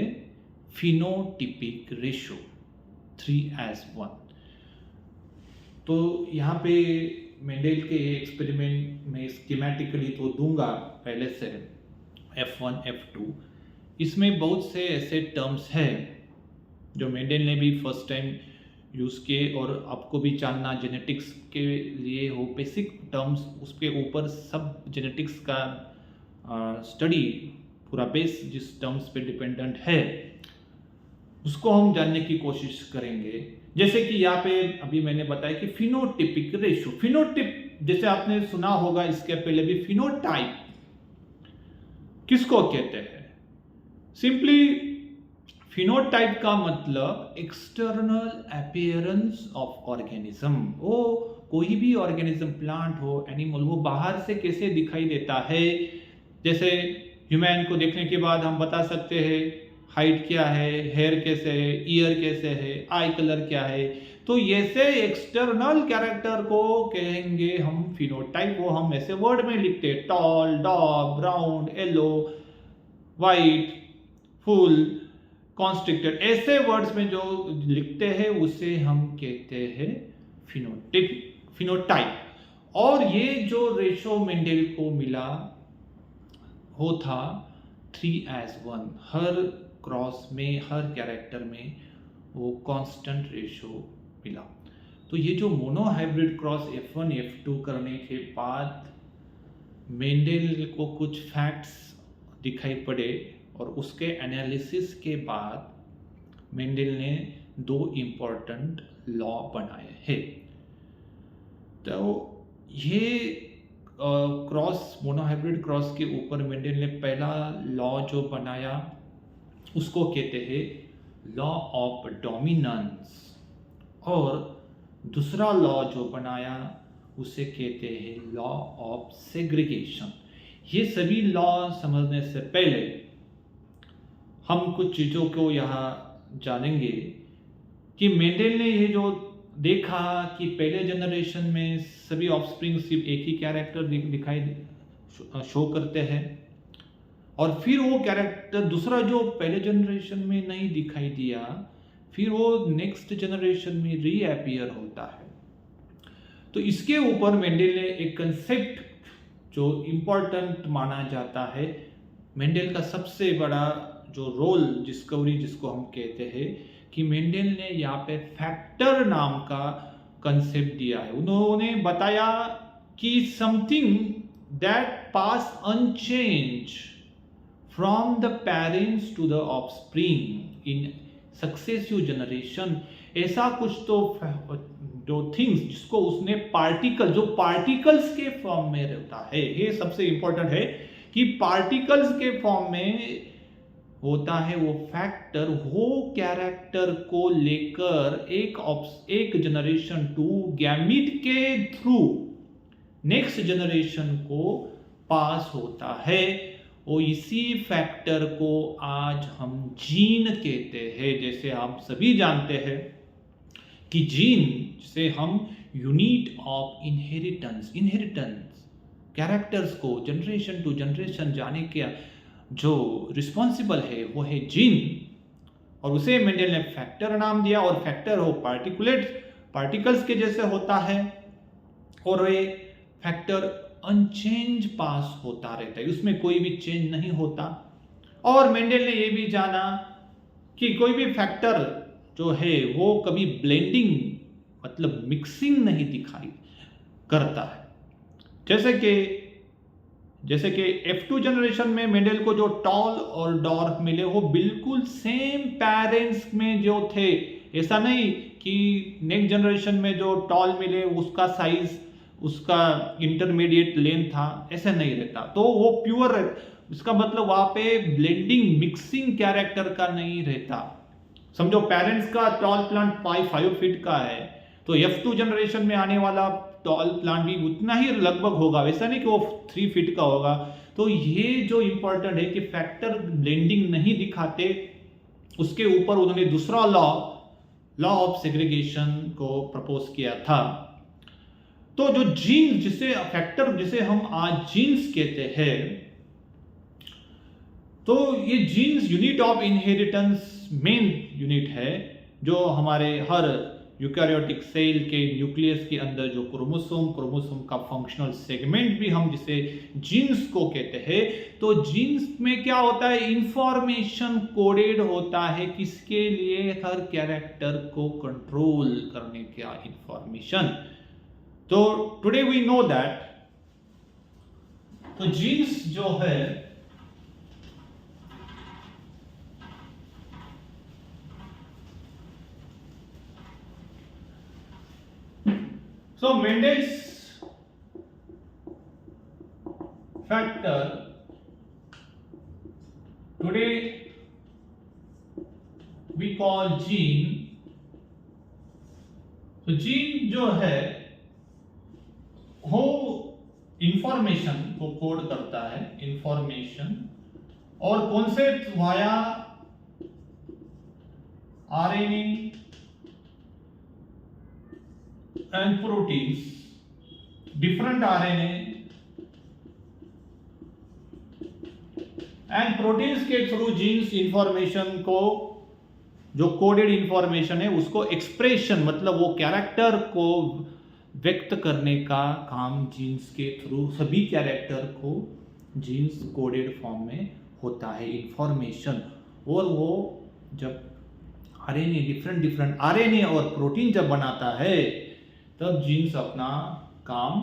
फिनोटिपिक रेशो 3:1। तो यहाँ पे मेंडल के एक्सपेरिमेंट में स्कीमेटिकली तो दूंगा पहले से F1 F2, इसमें बहुत से ऐसे टर्म्स हैं जो मेंडल ने भी फर्स्ट टाइम यूज़ किए और आपको भी जानना जेनेटिक्स के लिए हो बेसिक टर्म्स, उसके ऊपर सब जेनेटिक्स का स्टडी पूरा बेस जिस टर्म्स पे डिपेंडेंट है उसको हम जानने की कोशिश करेंगे। जैसे कि यहाँ पे अभी मैंने बताया कि फिनोटिपिक रेशो, फिनोटिप जैसे आपने सुना होगा इसके पहले भी, फिनोटाइप किसको कहते हैं? सिंपली फिनोटाइप का मतलब एक्सटर्नल अपीयरेंस ऑफ ऑर्गेनिज्म। वो कोई भी ऑर्गेनिज्म, प्लांट हो, एनिमल, वो बाहर से कैसे दिखाई देता है। जैसे ह्यूमन को देखने के बाद हम बता सकते हैं हाइट क्या है, हेयर कैसे है, ईयर कैसे है, आई कलर क्या है। तो ऐसे एक्सटर्नल कैरेक्टर को कहेंगे हम फिनोटाइप। वो हम ऐसे वर्ड में लिखते हैं, टॉल, डॉग, round, yellow, white, full, constricted, ऐसे वर्ड्स में जो लिखते हैं उसे हम कहते हैं फिनोटाइप। और ये जो रेशो मेंडल को मिला वो था 3:1, हर क्रॉस में, हर कैरेक्टर में वो कांस्टेंट रेशो मिला। तो ये जो mono hybrid cross F1 F2 करने के बाद मेंडल को कुछ फैक्ट्स दिखाई पड़े और उसके एनालिसिस के बाद मेंडल ने 2 इम्पोर्टेंट लॉ बनाए हैं। तो ये क्रॉस, मोनोहाइब्रिड क्रॉस के ऊपर मेंडल ने पहला लॉ जो बनाया उसको कहते हैं लॉ ऑफ डोमिनेंस, और दूसरा लॉ जो बनाया उसे कहते हैं लॉ ऑफ सेग्रीगेशन। ये सभी लॉ समझने से पहले हम कुछ चीज़ों को यहाँ जानेंगे कि मेंडल ने ये जो देखा कि पहले जनरेशन में सभी ऑफस्प्रिंग सिर्फ एक ही कैरेक्टर दिखाई शो करते हैं, और फिर वो कैरेक्टर दूसरा जो पहले जनरेशन में नहीं दिखाई दिया, फिर वो नेक्स्ट जनरेशन में रीअपियर होता है। तो इसके ऊपर मेंडल ने एक कंसेप्ट जो इम्पोर्टेंट माना जाता है, मेंडल का सबसे बड़ा जो रोल डिस्कवरी जिसको हम कहते हैं, कि मेंडल ने यहाँ पे फैक्टर नाम का कंसेप्ट दिया है। उन्होंने बताया कि something that pass unchanged from the parents to the offspring in successive generation, ऐसा कुछ तो जो थिंग्स जिसको उसने पार्टिकल, जो पार्टिकल्स के फॉर्म में रहता है, ये सबसे इंपॉर्टेंट है कि पार्टिकल्स के फॉर्म में होता है वो फैक्टर, वो कैरेक्टर को लेकर एक जनरेशन टू गैमीट के थ्रू नेक्स्ट जनरेशन को पास होता है। और इसी फैक्टर को आज हम जीन कहते हैं। जैसे आप सभी जानते हैं कि जीन से हम यूनिट ऑफ इनहेरिटेंस कैरेक्टर्स को जनरेशन टू जनरेशन जाने के जो रिस्पॉन्सिबल है वो है जीन, और उसे मेंडल ने फैक्टर नाम दिया। और फैक्टर हो पार्टिकल्स के जैसे होता है, और ये फैक्टर अनचेंज पास होता रहता है, उसमें कोई भी चेंज नहीं होता। और मेंडल ने ये भी जाना कि कोई भी फैक्टर जो है वो कभी ब्लेंडिंग मतलब मिक्सिंग नहीं दिखाई करता है। जैसे कि F2 जनरेशन में मेंडल को जो टॉल और डॉर्फ मिले वो बिल्कुल सेम पेरेंट्स में जो थे, ऐसा नहीं कि नेक्स्ट जनरेशन में जो टॉल मिले उसका साइज, उसका इंटरमीडिएट लेंथ था, ऐसा नहीं रहता। तो वो प्योर, इसका मतलब वहां पे ब्लेंडिंग मिक्सिंग कैरेक्टर का नहीं रहता। समझो पेरेंट्स का टॉल प्लांट 5 फीट का है, तो F2 जनरेशन में आने वाला टॉल प्लांट भी उतना ही लगभग होगा, वैसा नहीं कि वो 3 फीट का होगा। तो ये जो इंपॉर्टेंट है कि फैक्टर ब्लेंडिंग नहीं दिखाते, उसके ऊपर उन्होंने दूसरा लॉ ऑफ सेग्रीगेशन को प्रपोज किया था। तो जो जीन जिसे फैक्टर जिसे हम आज जीन्स कहते हैं, तो ये genes unit of inheritance main unit है, जो हमारे हर यूकैरियोटिक सेल के न्यूक्लियस के अंदर जो क्रोमोसोम का फंक्शनल सेगमेंट भी हम जिसे जीन्स को कहते हैं। तो जीन्स में क्या होता है, इंफॉर्मेशन कोडेड होता है, किसके लिए, हर कैरेक्टर को कंट्रोल करने का इंफॉर्मेशन। तो टुडे वी नो दैट, तो जीन्स जो है so Mendel's factor today we call gene। तो जीन जो है वो इंफॉर्मेशन को कोड करता है, इंफॉर्मेशन, और कौन से via RNA and proteins, different RNA and proteins के थ्रू जीन्स इंफॉर्मेशन को, जो कोडेड इंफॉर्मेशन है उसको एक्सप्रेशन मतलब वो कैरेक्टर को व्यक्त करने का काम जीन्स के थ्रू, सभी कैरेक्टर को जीन्स कोडेड फॉर्म में होता है इंफॉर्मेशन। और वो जब आरएनए डिफरेंट आरएनए और प्रोटीन जब बनाता है, तब जीन्स अपना काम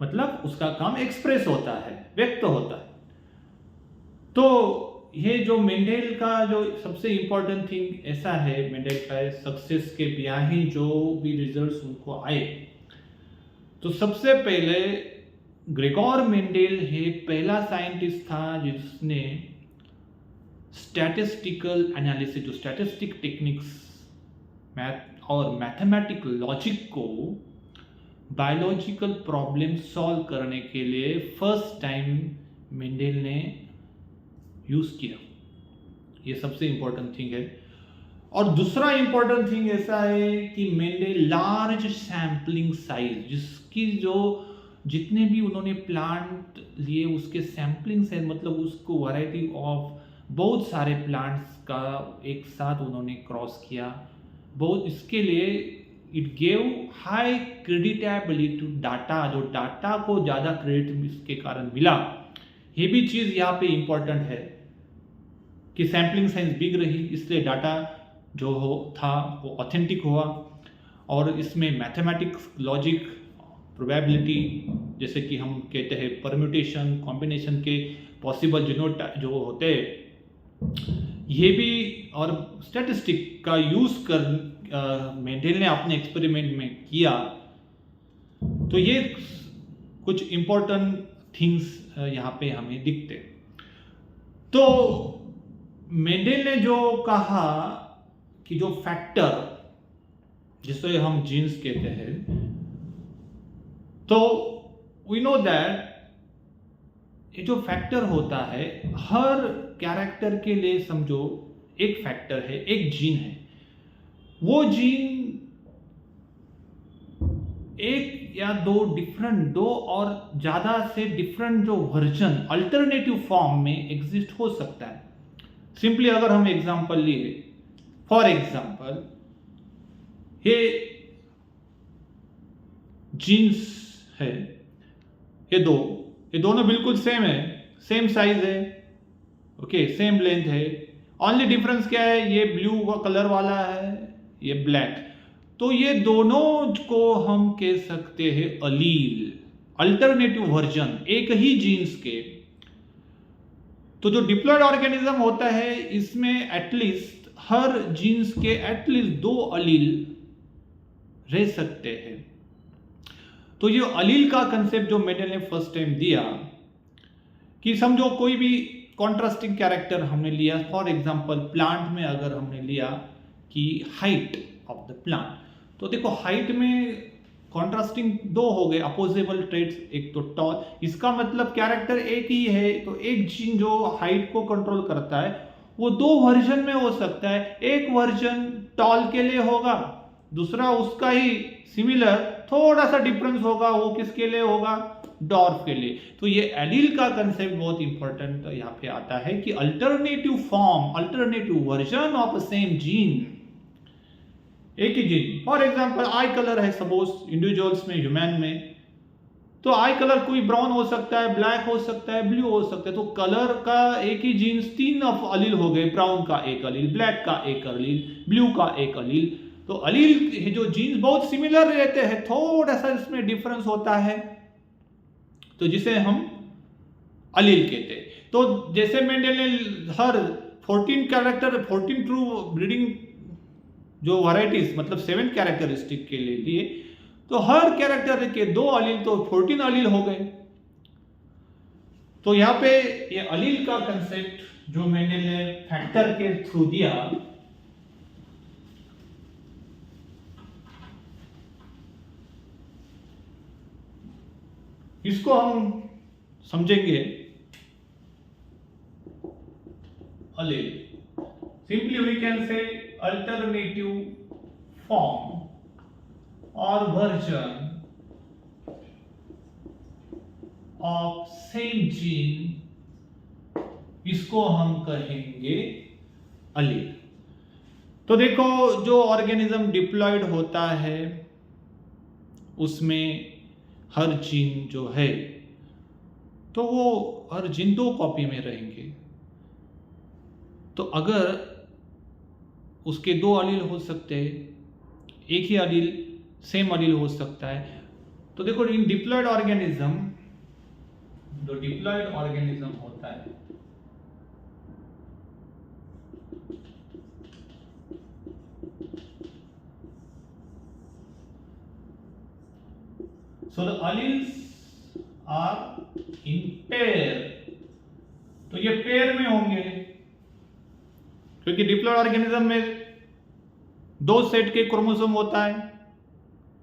मतलब उसका काम एक्सप्रेस होता है, व्यक्त होता है। तो ये जो मेंडल का जो सबसे इंपॉर्टेंट थिंग ऐसा है, मेंडल का सक्सेस के बिहाइंड जो भी रिजल्ट्स उनको आए, तो सबसे पहले ग्रेगोर मेंडल है पहला साइंटिस्ट था जिसने स्टैटिस्टिकल एनालिसिस, जो स्टैटिस्टिक टेक्निक्स मैथ और मैथमेटिकल लॉजिक को बायोलॉजिकल प्रॉब्लम सॉल्व करने के लिए फर्स्ट टाइम मेंडल ने यूज किया। ये सबसे इंपॉर्टेंट थिंग है। और दूसरा इंपॉर्टेंट थिंग ऐसा है कि मेंडल लार्ज सैम्पलिंग साइज, जिसकी जो जितने भी उन्होंने प्लांट लिए उसके सैम्पलिंग साइज, मतलब उसको वैरायटी ऑफ बहुत सारे प्लांट्स का एक साथ उन्होंने क्रॉस किया। बहुत इसके लिए it gave high creditability to data, जो डाटा को ज़्यादा क्रेडिट इसके कारण मिला। ये भी चीज़ यहाँ पे इंपॉर्टेंट है कि सैम्पलिंग साइज बिग रही, इसलिए डाटा जो था वो ऑथेंटिक हुआ। और इसमें मैथमेटिक्स, लॉजिक, प्रोबेबिलिटी, जैसे कि हम कहते हैं परम्यूटेशन, कॉम्बिनेशन के पॉसिबल जो होते ये भी, और स्टैटिस्टिक का यूज कर मेंडल ने अपने एक्सपेरिमेंट में किया। तो ये कुछ इंपॉर्टेंट थिंग्स यहाँ पे हमें दिखते। तो मेंडल ने जो कहा कि जो फैक्टर जिसे हम जीन्स कहते हैं, तो वी नो दैट ये जो फैक्टर होता है हर कैरेक्टर के लिए, समझो एक फैक्टर है, एक जीन है। वो जीन एक या दो और ज्यादा से डिफरेंट जो वर्जन अल्टरनेटिव फॉर्म में एग्जिस्ट हो सकता है। सिंपली अगर हम एग्जांपल लिए, फॉर एग्जांपल ये जीन्स है, ये दोनों बिल्कुल सेम है, सेम साइज है, ओके, सेम लेंथ है। ओनली डिफरेंस क्या है, ये ब्लू कलर वाला है, ये ब्लैक। तो ये दोनों को हम कह सकते हैं अलील, अल्टरनेटिव वर्जन एक ही जीन्स के। तो जो डिप्लॉयड ऑर्गेनिज्म होता है इसमें एटलीस्ट हर जीन्स के एटलीस्ट 2 अलील रह सकते हैं। तो ये अलील का कंसेप्ट जो मेंडल ने फर्स्ट टाइम दिया, कि समझो कोई भी कॉन्ट्रास्टिंग कैरेक्टर हमने लिया, फॉर एग्जांपल प्लांट में अगर हमने लिया कि हाइट ऑफ द प्लांट, तो देखो हाइट में कॉन्ट्रास्टिंग 2 हो गए अपोजेबल ट्रेट्स, एक तो टॉल, इसका मतलब कैरेक्टर एक ही है। तो एक जीन जो हाइट को कंट्रोल करता है वो 2 वर्जन में हो सकता है। एक वर्जन टॉल के लिए होगा, दूसरा उसका ही सिमिलर थोड़ा सा डिफरेंस होगा, वो किसके लिए होगा, डॉर्फ के लिए। तो ये एलील का कंसेप्ट बहुत इंपॉर्टेंट यहाँ पे आता है कि alternative form, alternative version of a same gene, एक ही gene. For example eye colour है सपोज इंडिविजुअल्स में, ह्यूमन में, तो आई कलर कोई ब्राउन हो सकता है, ब्लैक हो सकता है, ब्लू हो सकता है। तो कलर का एक ही जीन्स 3 अलील हो गए, ब्राउन का एक अलील, ब्लैक का एक अलील, ब्लू का एक अलील। तो अलील जो जीन्स बहुत सिमिलर रहते हैं, थोड़ा सा इसमें डिफरेंस होता है, तो जिसे हम अलील कहते हैं। तो जैसे मेंडल ने हर 14 कैरेक्टर, 14 ट्रू ब्रीडिंग जो वैरायटीज, मतलब 7 कैरेक्टरिस्टिक के लिए, तो हर कैरेक्टर के 2 अलील, तो 14 अलील हो गए। तो यहाँ पे ये अलील का कंसेप्ट जो मेंडल ने फैक्टर के थ्रू दिया, इसको हम समझेंगे allele. Simply we can say alternative form or version of same gene, इसको हम कहेंगे अलील। तो देखो जो ऑर्गेनिज्म डिप्लॉयड होता है उसमें हर जीन जो है, तो वो हर जीन 2 कॉपी में रहेंगे। तो अगर उसके 2 अलील हो सकते हैं, एक ही अलील सेम अलील हो सकता है। तो देखो इन डिप्लॉयड ऑर्गेनिज्म, जो डिप्लॉयड ऑर्गेनिज्म होता है, so the alleles are in pair, तो ये पेयर में होंगे। क्योंकि डिप्लॉयड ऑर्गेनिज्म में 2 सेट के क्रोमोसोम होता है,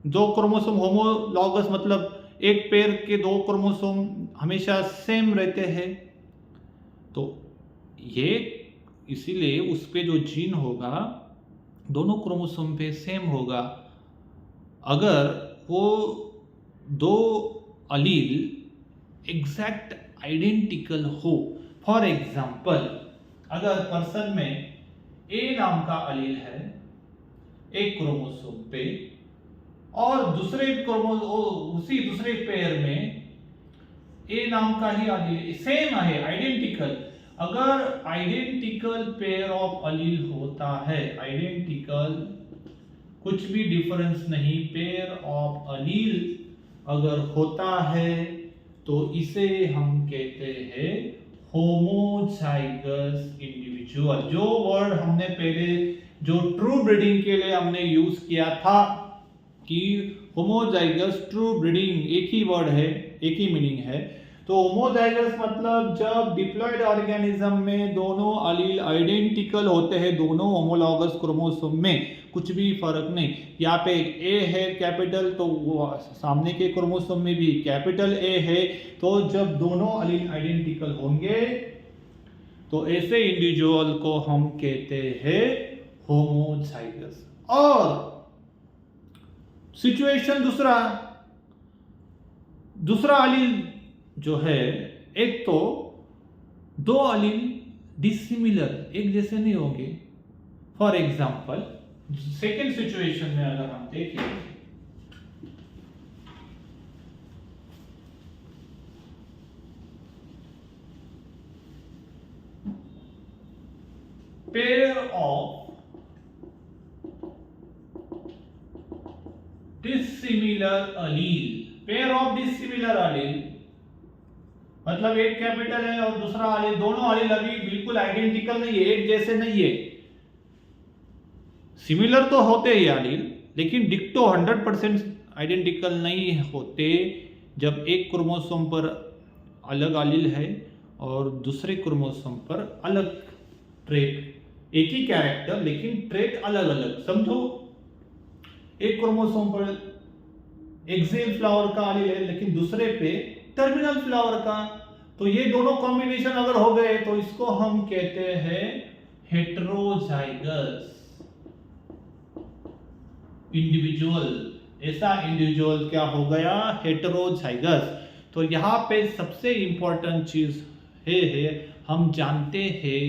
2 क्रोमोसोम होमोलॉगस, मतलब एक पेयर के 2 क्रोमोसोम हमेशा सेम रहते हैं। तो ये इसीलिए उस पे जो जीन होगा दोनों क्रोमोसोम पे सेम होगा। अगर वो 2 अलील एग्जैक्ट आइडेंटिकल हो, फॉर एग्जाम्पल अगर पर्सन में ए नाम का अलील है एक क्रोमोसोम पे और दूसरे उसी दूसरे पेयर में ए नाम का ही अलील सेम है, आइडेंटिकल, अगर आइडेंटिकल पेयर ऑफ अलील होता है, आइडेंटिकल कुछ भी डिफरेंस नहीं, पेयर ऑफ अलील अगर होता है तो इसे हम कहते हैं होमोजाइगस इंडिविजुअल। जो वर्ड हमने पहले जो ट्रू ब्रीडिंग के लिए हमने यूज किया था कि होमोजाइगस ट्रू ब्रीडिंग, एक ही वर्ड है, एक ही मीनिंग है। तो होमोजाइगस मतलब जब डिप्लॉयड ऑर्गेनिज्म में दोनों अलील आइडेंटिकल होते हैं, दोनों होमोलॉगस क्रोमोसोम में कुछ भी फर्क नहीं। यहाँ पे ए है कैपिटल, तो वो सामने के क्रोमोसोम में भी कैपिटल ए है। तो जब दोनों अलील आइडेंटिकल होंगे तो ऐसे इंडिविजुअल को हम कहते हैं होमोजाइगस। और सिचुएशन दूसरा अलील जो है, एक तो 2 अलील डिसिमिलर, एक जैसे नहीं होंगे। फॉर एग्जाम्पल सेकेंड सिचुएशन में अगर हम देखें, pair of dissimilar allele, pair of dissimilar allele मतलब एक कैपिटल है और दूसरा अलील, दोनों अलील अभी बिल्कुल आइडेंटिकल नहीं है, एक जैसे नहीं है। सिमिलर तो होते ही अलील, लेकिन डिक्टो 100% आइडेंटिकल नहीं होते। जब एक क्रोमोसोम पर अलग अलील है और दूसरे क्रोमोसोम पर अलग ट्रेट, एक ही कैरेक्टर लेकिन ट्रेट अलग अलग। समझो एक क्रोमोसोम पर एक्सेल फ्लावर का अलील है लेकिन दूसरे पे टर्मिनल फ्लावर का, तो ये दोनों कॉम्बिनेशन अगर हो गए तो इसको हम कहते हैं हेटेरोजाइगस इंडिविजुअल। ऐसा इंडिविजुअल क्या हो गया? हेटेरोजाइगस। तो यहाँ पे सबसे इंपॉर्टेंट चीज है हम जानते हैं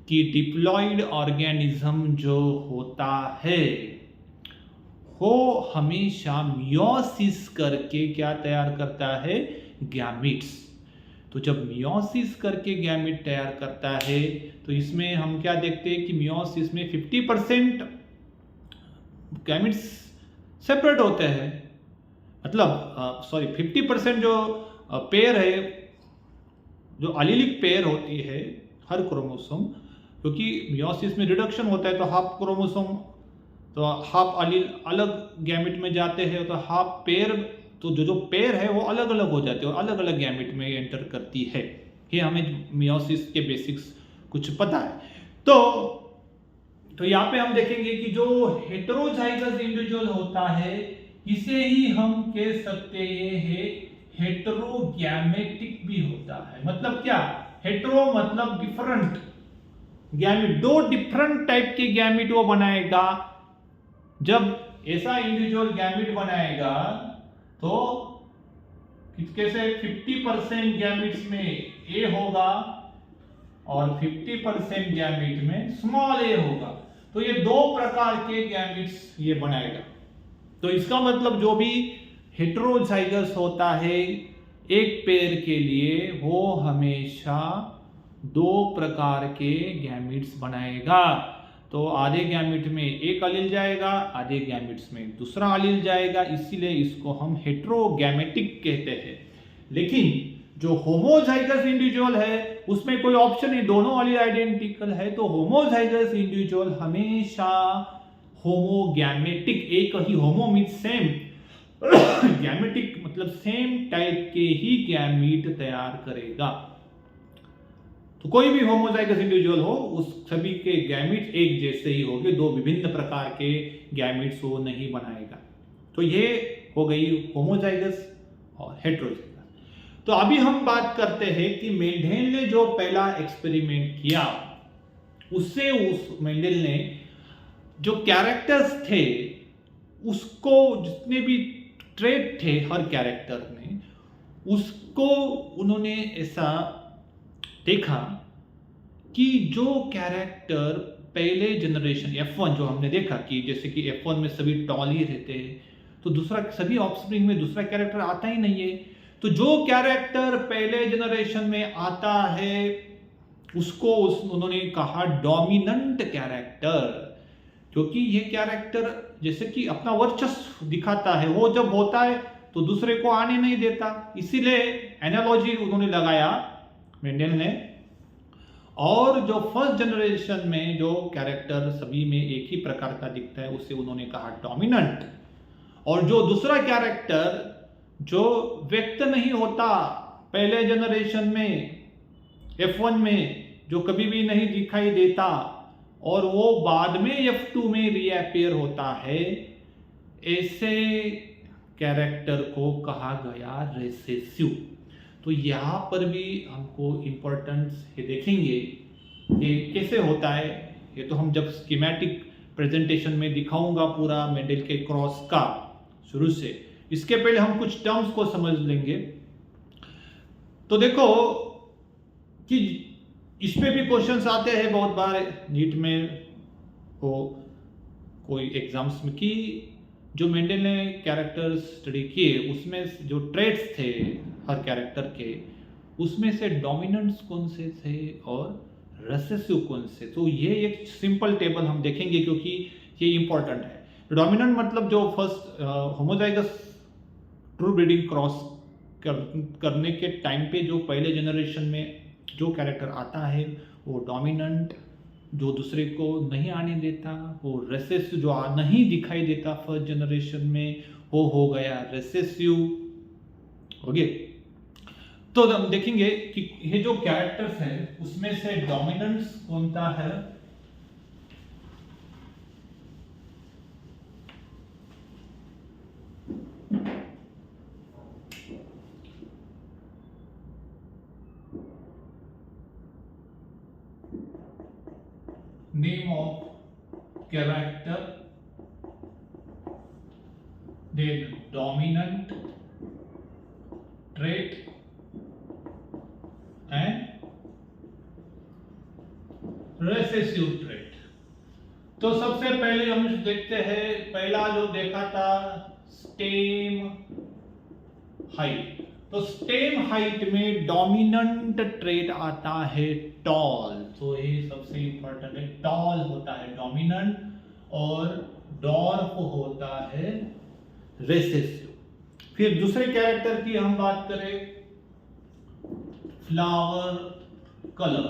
कि डिप्लॉयड ऑर्गेनिज्म जो होता है वो हमेशा मियोसिस करके क्या तैयार करता है? गैमीट्स। तो जब मियोसिस करके गैमीट तैयार करता है तो इसमें हम क्या देखते हैं कि मियोसिस में 50% गैमीट्स सेपरेट होते हैं, मतलब 50% जो पेयर है, जो अलीलिक पेयर होती है हर क्रोमोसोम, क्योंकि मियोसिस में रिडक्शन होता है तो हाफ क्रोमोसोम, तो हाफ अलील अलग गैमेट में जाते हैं, तो हाफ पेयर, तो जो पेयर है वो अलग अलग हो जाते हैं और अलग अलग गैमेट में एंटर करती है। ये हमें मियोसिस के बेसिक्स कुछ पता है। तो यहाँ पे हम देखेंगे कि जो हेटेरोजाइगस इंडिविजुअल होता है इसे ही हम कह सकते हैं हेटेरोगैमेटिक भी होता है। मतलब क्या? हेटेरो मतलब डिफरेंट गैमेट, 2 डिफरेंट टाइप के गैमेट वो बनाएगा। जब ऐसा इंडिविजुअल गैमेट बनाएगा तो कैसे 50% गैमेट्स में ए होगा और 50% गैमेट में स्मॉल ए होगा। तो ये 2 प्रकार के गैमेट्स ये बनाएगा। तो इसका मतलब जो भी हेटेरोजाइगस होता है एक पेयर के लिए वो हमेशा 2 प्रकार के गैमेट्स बनाएगा। तो आधे गैमेट में एक अलील जाएगा, आधे गैमेट्स में दूसरा अलील जाएगा, इसीलिए इसको हम हेटेरोगैमेटिक कहते हैं। लेकिन जो होमोजाइगस इंडिविजुअल है उसमें कोई ऑप्शन नहीं, दोनों अलील आइडेंटिकल है, तो होमोजाइगस इंडिविजुअल हमेशा होमोगैमेटिक, एक ही होमो मींस सेम, गैमेटिक मतलब सेम टाइप के ही गैमीट तैयार करेगा। तो कोई भी होमोजाइगस इंडिविजुअल हो, उस सभी के गैमिट्स एक जैसे ही होंगे, दो विभिन्न प्रकार के गैमिट्स वो नहीं बनाएगा। तो ये हो गई होमोजाइगस और हेटेरोजाइगस। तो अभी हम बात करते हैं कि मेंडेल ने जो पहला एक्सपेरिमेंट किया, उससे उस मेंडेल ने जो कैरेक्टर्स थे, उसको जितने भी ट्रेट थे हर कैरेक्टर में, उसको उन्होंने ऐसा देखा कि जो कैरेक्टर पहले जनरेशन F1 जो हमने देखा कि जैसे कि F1 में सभी टॉल ही रहते हैं, तो दूसरा सभी ऑफस्प्रिंग में दूसरा कैरेक्टर आता ही नहीं है। तो जो कैरेक्टर पहले जनरेशन में आता है उसको उन्होंने कहा डोमिनेंट कैरेक्टर, क्योंकि ये कैरेक्टर जैसे कि अपना वर्चस्व दिखाता है, वो जब होता है तो दूसरे को आने नहीं देता। इसीलिए एनालॉजी उन्होंने लगाया मेंडेल ने। और जो फर्स्ट जनरेशन में जो कैरेक्टर सभी में एक ही प्रकार का दिखता है उसे उन्होंने कहा डोमिनेंट। और जो दूसरा कैरेक्टर जो व्यक्त नहीं होता पहले जनरेशन में F1 में, जो कभी भी नहीं दिखाई देता और वो बाद में F2 में रीअपियर होता है, ऐसे कैरेक्टर को कहा गया रेसेसिव। तो यहाँ पर भी हमको इम्पोर्टेंस ये देखेंगे ये कैसे होता है। ये तो हम जब स्कीमेटिक प्रेजेंटेशन में दिखाऊंगा पूरा मेंडेल के क्रॉस का शुरू से। इसके पहले हम कुछ टर्म्स को समझ लेंगे। तो देखो कि इस पे भी क्वेश्चंस आते हैं बहुत बार नीट में हो कोई एग्जाम्स में, कि जो मेंडेल ने कैरेक्टर स्टडी किए उसमें जो ट्रेट्स थे हर कैरेक्टर के, उसमें से डोमिनेंट्स कौन से थे और रेसेसिव कौन से। तो ये एक सिंपल टेबल हम देखेंगे क्योंकि ये इंपॉर्टेंट है। डोमिनेंट मतलब जो first homozygous true breeding cross करने के टाइम पे जो पहले जनरेशन में जो कैरेक्टर आता है वो डोमिनेंट, जो दूसरे को नहीं आने देता वो रेसेसिव, जो नहीं दिखाई देता फर्स्ट जनरेशन में वो हो गया रेसेसिव। ओके, तो हम देखेंगे कि ये जो कैरेक्टर्स हैं उसमें से डोमिनेंट्स कौन सा है। Name of character, then dominant trait and recessive trait। तो सबसे पहले हम देखते हैं, पहला जो देखा था स्टेम हाइट। तो स्टेम हाइट में डोमिनेंट ट्रेट आता है टॉल। तो ये सबसे इंपॉर्टेंट है, टॉल होता है डोमिनेंट और डॉर्फ होता है रेसेसिव। फिर दूसरे कैरेक्टर की हम बात करें, फ्लावर कलर।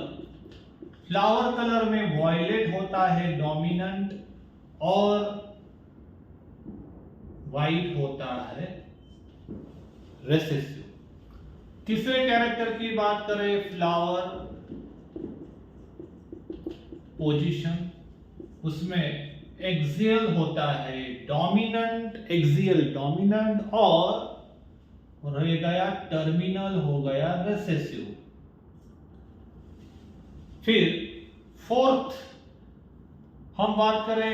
फ्लावर कलर में वॉयलेट होता है डोमिनेंट और वाइट होता है रेसेसिव। तीसरे कैरेक्टर की बात करें, फ्लावर पोजीशन, उसमें एक्सियल होता है डोमिनेंट, एक्सियल डोमिनेंट और रह गया टर्मिनल हो गया रेसेसिव। फिर फोर्थ हम बात करें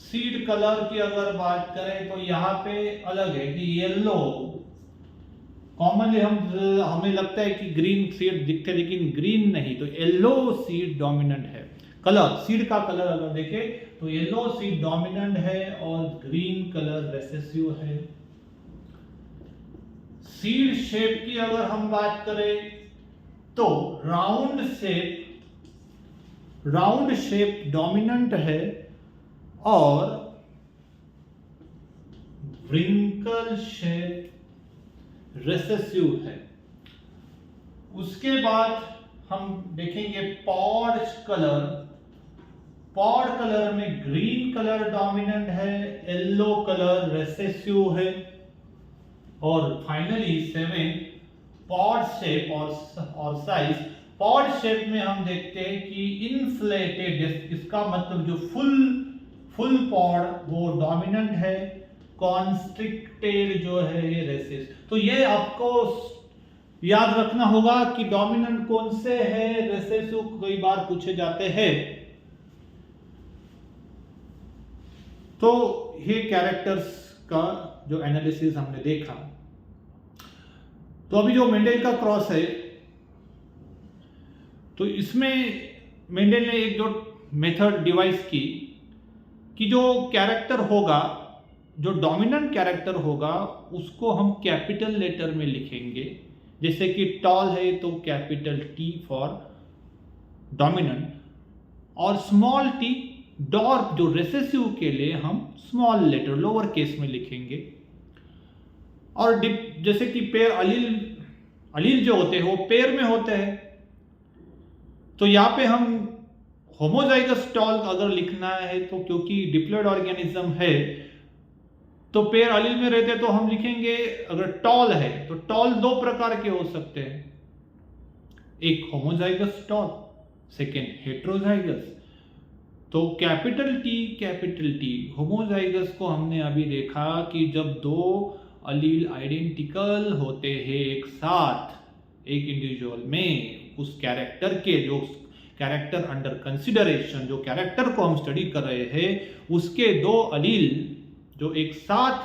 सीड कलर की, अगर बात करें तो यहाँ पे अलग है कि येलो, कॉमनली हमें लगता है कि ग्रीन सीड दिखते लेकिन ग्रीन नहीं, तो येलो सीड डोमिनेंट है। कलर, सीड का कलर अगर देखें तो येलो सीड डोमिनेंट है और ग्रीन कलर रेसेसिव है। सीड शेप की अगर हम बात करें तो राउंड शेप डोमिनेंट है और व्रिंकल शेप रेसेसिव है। उसके बाद हम देखेंगे पॉड कलर। पॉड कलर में ग्रीन कलर डोमिनेंट है, येलो कलर रेसेसिव है। और फाइनली 7 पॉड शेप और साइज। पॉड शेप में हम देखते हैं कि इन्फ्लेटेड, इसका मतलब जो फुल पॉड वो डोमिनेंट है, कॉन्स्ट्रिक्टेड जो है ये रेसेस। तो ये आपको याद रखना होगा कि डोमिनेंट कौन से है, रेसेसिव कई बार पूछे जाते हैं। तो ये कैरेक्टर्स का जो एनालिसिस हमने देखा। तो अभी जो मेंडल का क्रॉस है, तो इसमें मेंडल ने एक जो मेथड डिवाइस की कि जो कैरेक्टर होगा, जो डोमिनेंट कैरेक्टर होगा, उसको हम कैपिटल लेटर में लिखेंगे। जैसे कि टॉल है तो कैपिटल टी फॉर डोमिनेंट, और स्मॉल टी डॉर्फ जो रेसेसिव के लिए हम स्मॉल लेटर लोअर केस में लिखेंगे। और जैसे कि पेयर अलील जो होते हैं वो पेयर में होते हैं, तो यहाँ पे हम होमोजाइगस टॉल अगर लिखना है तो क्योंकि डिप्लॉयड ऑर्गेनिज्म है तो पेयर अलील में रहते तो हम लिखेंगे, अगर टॉल है तो टॉल दो प्रकार के हो सकते हैं, एक होमोजाइगस टॉल, सेकेंड हेट्रोजाइगस। तो कैपिटल टी होमोजाइगस को हमने अभी देखा कि जब दो अलील आइडेंटिकल होते हैं एक साथ एक इंडिविजुअल में, उस कैरेक्टर के जो कैरेक्टर अंडर कंसिडरेशन, जो कैरेक्टर को हम स्टडी कर रहे हैं, उसके दो अलील जो एक साथ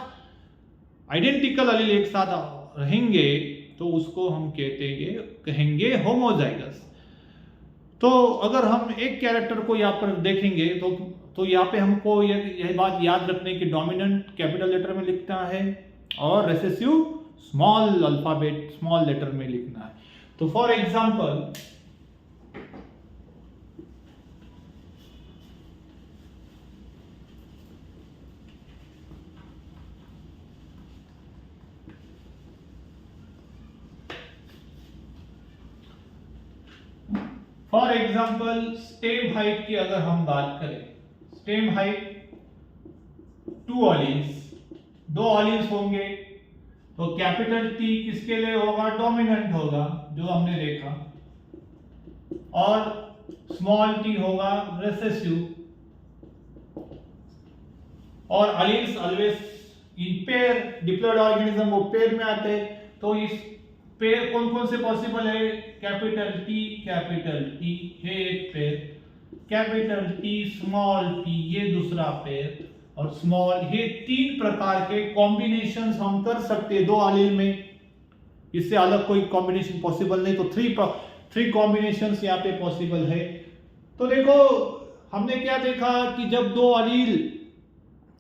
आइडेंटिकल अलील एक साथ रहेंगे तो उसको हम कहेंगे होमोजाइगस। तो अगर हम एक कैरेक्टर को यहाँ पर देखेंगे तो यहाँ पे हमको यह बात याद रखने की डोमिनेंट कैपिटल लेटर में लिखना है और रेसेसिव स्मॉल लेटर में लिखना है। तो फॉर एग्जांपल स्टेम हाइट की अगर हम बात करें, स्टेम हाइट दो अलील्स होंगे, तो कैपिटल टी किसके लिए होगा, डोमिनेंट होगा जो हमने देखा, और स्मॉल टी होगा रेसेसिव। और alleles always in pair, diploid organism वो पेयर में आते हैं, तो इस पेयर कौन से पॉसिबल है, कैपिटल टी ये एक pair, capital T small T ये दूसरा पेयर, और स्मॉल, ये तीन प्रकार के कॉम्बिनेशंस हम कर सकते हैं दो अलील में। इससे अलग कोई कॉम्बिनेशन पॉसिबल नहीं, तो थ्री कॉम्बिनेशंस यहाँ पे पॉसिबल है। तो देखो हमने क्या देखा कि जब दो अलील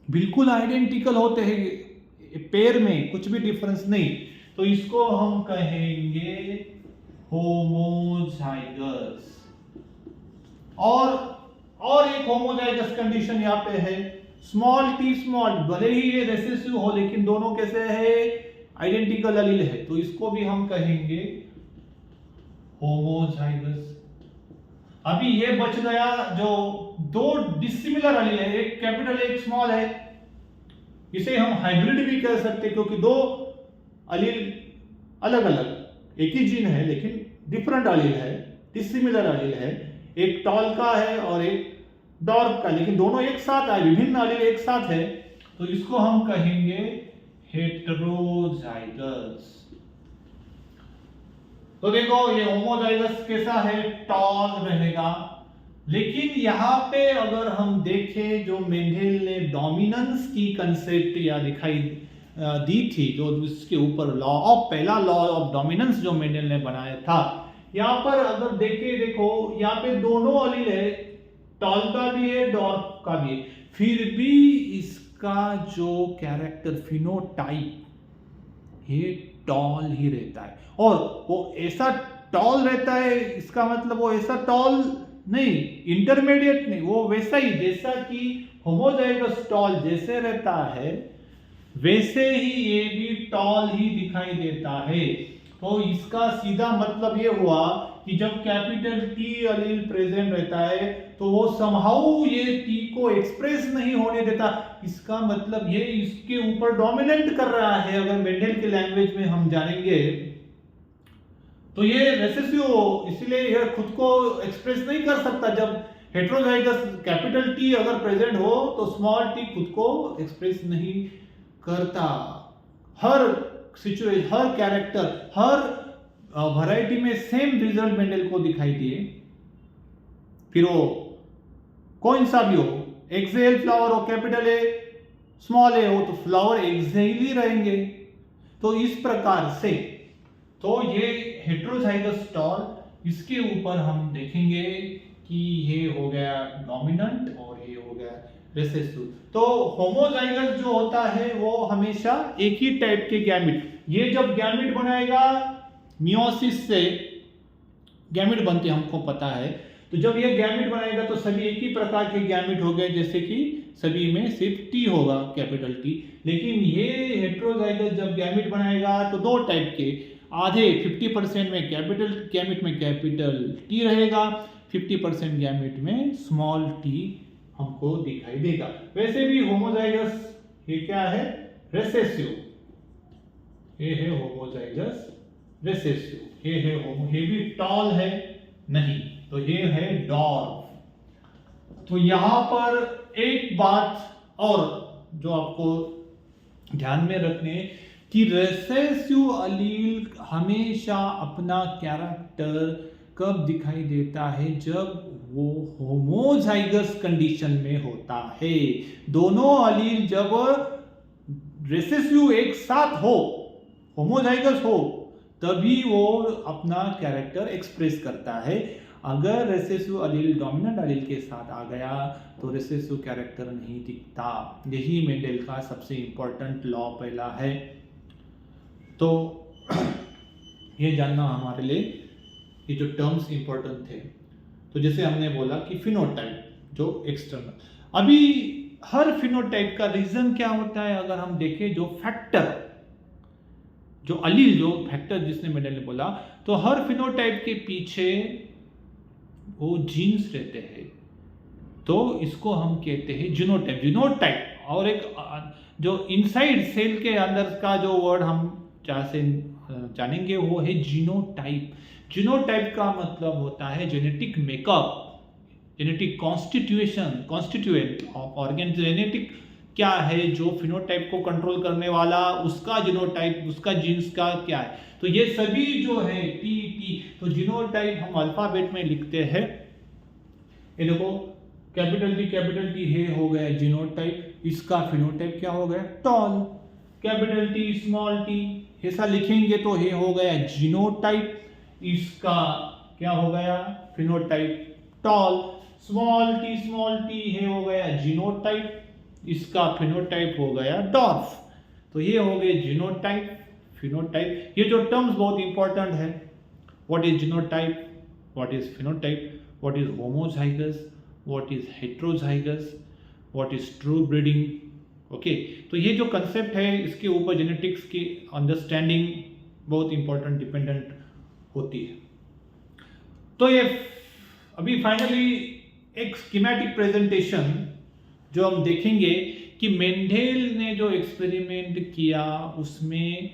बिल्कुल आइडेंटिकल होते हैं पेयर में, कुछ भी डिफरेंस नहीं, तो इसको हम कहेंगे होमोजाइगस। और एक होमोजाइगस कंडीशन यहाँ पे है, स्मॉल टी स्मॉल, भले ही ये रेसेसिव हो लेकिन दोनों कैसे है, आइडेंटिकल अलील है, तो इसको भी हम कहेंगे होमोजाइगस। अभी ये बच गया जो दो डिसिमिलर अलील है, एक कैपिटल एक स्मॉल है, इसे हम हाइब्रिड भी कह सकते हैं क्योंकि दो अलील अलग अलग, एक ही जीन है लेकिन डिफरेंट अलील है, डिसिमिलर अलील है, एक टॉल का है और एक डॉर्फ का, लेकिन दोनों एक साथ आए, विभिन्न अलील एक साथ है, तो इसको हम कहेंगे हेटेरोजाइगस। तो देखो ये होमोजाइगस कैसा है, टॉल रहेगा। लेकिन यहाँ पे अगर हम देखें जो मेंडेल ने डोमिनेंस की कंसेप्ट या दिखाई दी थी, जो इसके ऊपर पहला लॉ ऑफ डोमिनेंस जो मेंडेल ने बनाया था, यहाँ पर अगर देखो यहाँ पे दोनों अलील है, टॉल का भी है डॉर्फ का भी है, फिर भी इसका जो कैरेक्टर फिनोटाइप ये टॉल ही रहता है, और वो ऐसा टॉल रहता है, इसका मतलब वो ऐसा टॉल नहीं, इंटरमीडिएट नहीं, वो वैसा ही जैसा कि होमोजाइगस टॉल जैसे रहता है वैसे ही ये भी टॉल ही दिखाई देता है। तो इसका सीधा मतलब ये हुआ कि जब कैपिटल टी अलील प्रेजेंट रहता है तो वो समहाउ ये टी को एक्सप्रेस नहीं होने देता, इसका मतलब ये इसके ऊपर डोमिनेट कर रहा है। अगर मेंडेल के लैंग्वेज में हम जानेंगे तो ये रेसेसिव इसलिए यह खुद को एक्सप्रेस नहीं कर सकता। जब हेट्रोजाइगस कैपिटल टी अगर प्रेजेंट हो तो स्मॉल टी खुद को एक्सप्रेस नहीं करता। हर सिचुएशन, हर कैरेक्टर, हर वैरायटी में सेम रिजल्ट मेंडल को दिखाई दिए, फिर वो कौन सा भी हो, एक्सेल फ्लावर हो, कैपिटल ए स्मॉल ए हो, तो फ्लावर एक्सेल ही रहेंगे। तो इस प्रकार से तो ये हेट्रोजाइगस टॉल, इसके ऊपर हम देखेंगे कि ये हो गया डोमिनेंट और ये हो गया रिसेसिव। तो होमोजाइगस जो होता है वो हमेशा एक ही टाइप के गैमेट, ये जब गैमेट बनाएगा मियोसिस से गैमेट बनते हमको पता है, तो जब ये गैमेट बनाएगा तो सभी एक ही प्रकार के गैमेट हो गए, जैसे कि सभी में सिर्फ टी होगा, कैपिटल टी। लेकिन ये हेट्रोजाइगस जब गैमेट बनाएगा तो दो टाइप के, आधे 50% में कैपिटल गैमेट में कैपिटल टी रहेगा, 50% गैमेट में स्मॉल टी हमको दिखाई देगा। वैसे भी होमोजाइगस ये क्या है, रेसेसिव, ये है होमोजाइगस रेसेसिव। ये है होमो, ये भी टॉल है नहीं, तो ये है डॉर्फ। तो यहां पर एक बात और जो आपको ध्यान में रखने कि रेसेसिव अलील हमेशा अपना कैरेक्टर कब दिखाई देता है, जब वो होमोजाइगस कंडीशन में होता है। दोनों अलील जब रेसेसिव एक साथ हो, होमोजाइगस हो, तभी वो अपना कैरेक्टर एक्सप्रेस करता है। अगर रेसेसिव अलील डोमिनेंट अलील के साथ आ गया तो रेसेसिव कैरेक्टर नहीं दिखता। यही मेंडल का सबसे इंपॉर्टेंट लॉ पहला है। तो ये जानना हमारे लिए, ये जो टर्म्स इंपॉर्टेंट थे। तो जैसे हमने बोला कि फिनोटाइप जो एक्सटर्नल, अभी हर फिनोटाइप का रीजन क्या होता है, अगर हम देखें जो फैक्टर, जो अलील, जो फैक्टर जिसने मेंडल ने बोला, तो हर फिनोटाइप के पीछे वो जीन्स रहते हैं, तो इसको हम कहते हैं जीनोटाइप। जीनोटाइप और एक जो इनसाइड सेल के अंदर का जो वर्ड हम जहाँ से जानेंगे वो है जीनोटाइप। जीनोटाइप का मतलब होता है genetic makeup, genetic constitution, constituent of organ. Genetic क्या है जो फिनोटाइप को कंट्रोल करने वाला, उसका जीनोटाइप, उसका जीन्स का क्या है। तो ये सभी जो है टी टी, तो जीनोटाइप हम अल्फाबेट में लिखते हैं। ये देखो कैपिटल टी है हो गया जीनोटाइप, इसका फिनोटाइप क्या हो गया, tall. Capital T small T ऐसा लिखेंगे तो ये हो गया जीनोटाइप, इसका क्या हो गया, फिनोटाइप टॉल। स्मॉल टी है हो गया जीनोटाइप, इसका फिनोटाइप हो गया डॉर्फ। तो ये हो गए जीनोटाइप, फिनोटाइप। ये जो टर्म्स बहुत इंपॉर्टेंट है, what is genotype, what is phenotype, what is homozygous, what is heterozygous, what is true breeding. Okay, तो ये जो कंसेप्ट है इसके ऊपर जेनेटिक्स की अंडरस्टैंडिंग बहुत इंपॉर्टेंट डिपेंडेंट होती है। तो ये अभी फाइनली एक स्कीमेटिक प्रेजेंटेशन जो हम देखेंगे कि मेंडेल ने जो एक्सपेरिमेंट किया उसमें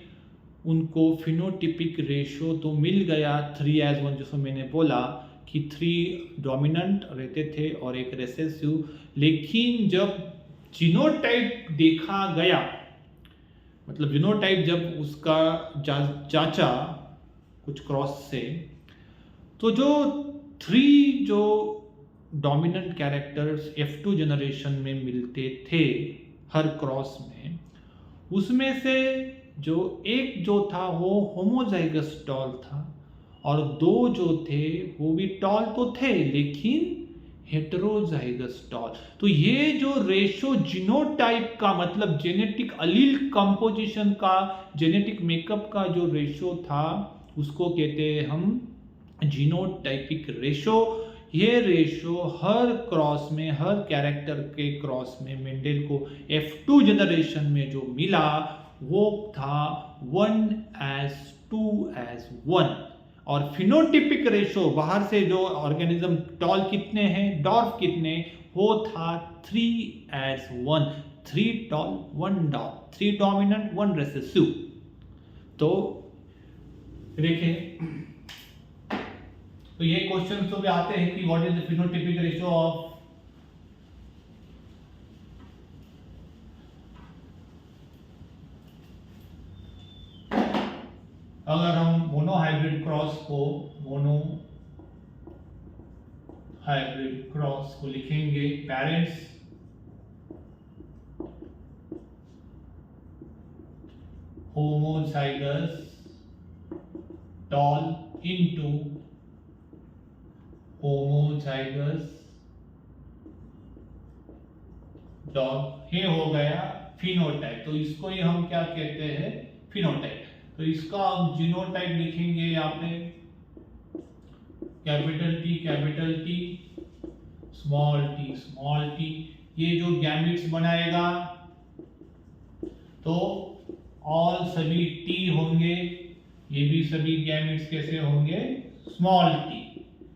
उनको फिनोटिपिक रेशियो तो मिल गया 3:1, जैसे मैंने बोला कि 3 डोमिनेंट रहते थे और एक रेसेसिव। लेकिन जब जीनोटाइप देखा गया, मतलब जीनोटाइप जब उसका जांचा कुछ क्रॉस से, तो जो 3 जो डोमिनेंट कैरेक्टर्स F2 जनरेशन में मिलते थे हर क्रॉस में, उसमें से जो एक जो था वो होमोजाइगस टॉल था और 2 जो थे वो भी टॉल तो थे लेकिन हेटेरोजाइगस टॉल। तो ये जो रेशो जीनोटाइप का, मतलब जेनेटिक अलील कंपोजिशन का, जेनेटिक मेकअप का जो रेशो था उसको कहते हैं हम जीनोटाइपिक रेशो। ये रेशो हर क्रॉस में, हर कैरेक्टर के क्रॉस में मेंडेल को F2 जनरेशन में जो मिला वो था 1:2:1। और फिनोटिपिक रेशो बाहर से जो ऑर्गेनिज्म टॉल कितने हैं, डॉर्फ कितने, वो था 3:1। 3 टॉल 1 डॉर्फ, 3 डोमिनेंट 1 रेसेसिव। तो देखें तो ये क्वेश्चन तो भी आते हैं कि what is the phenotypic ratio of अगर हम मोनो हाइब्रिड क्रॉस को लिखेंगे parents homozygous tall into homozygous dog, ये हो गया फिनोटाइप। तो इसको ही हम क्या कहते हैं, फिनोटाइप। तो इसका हम जीनोटाइप लिखेंगे यहाँ पे कैपिटल टी स्मॉल टी। ये जो गैमेट्स बनाएगा तो ऑल सभी टी होंगे, ये भी सभी गैमेट्स कैसे होंगे, स्मॉल टी,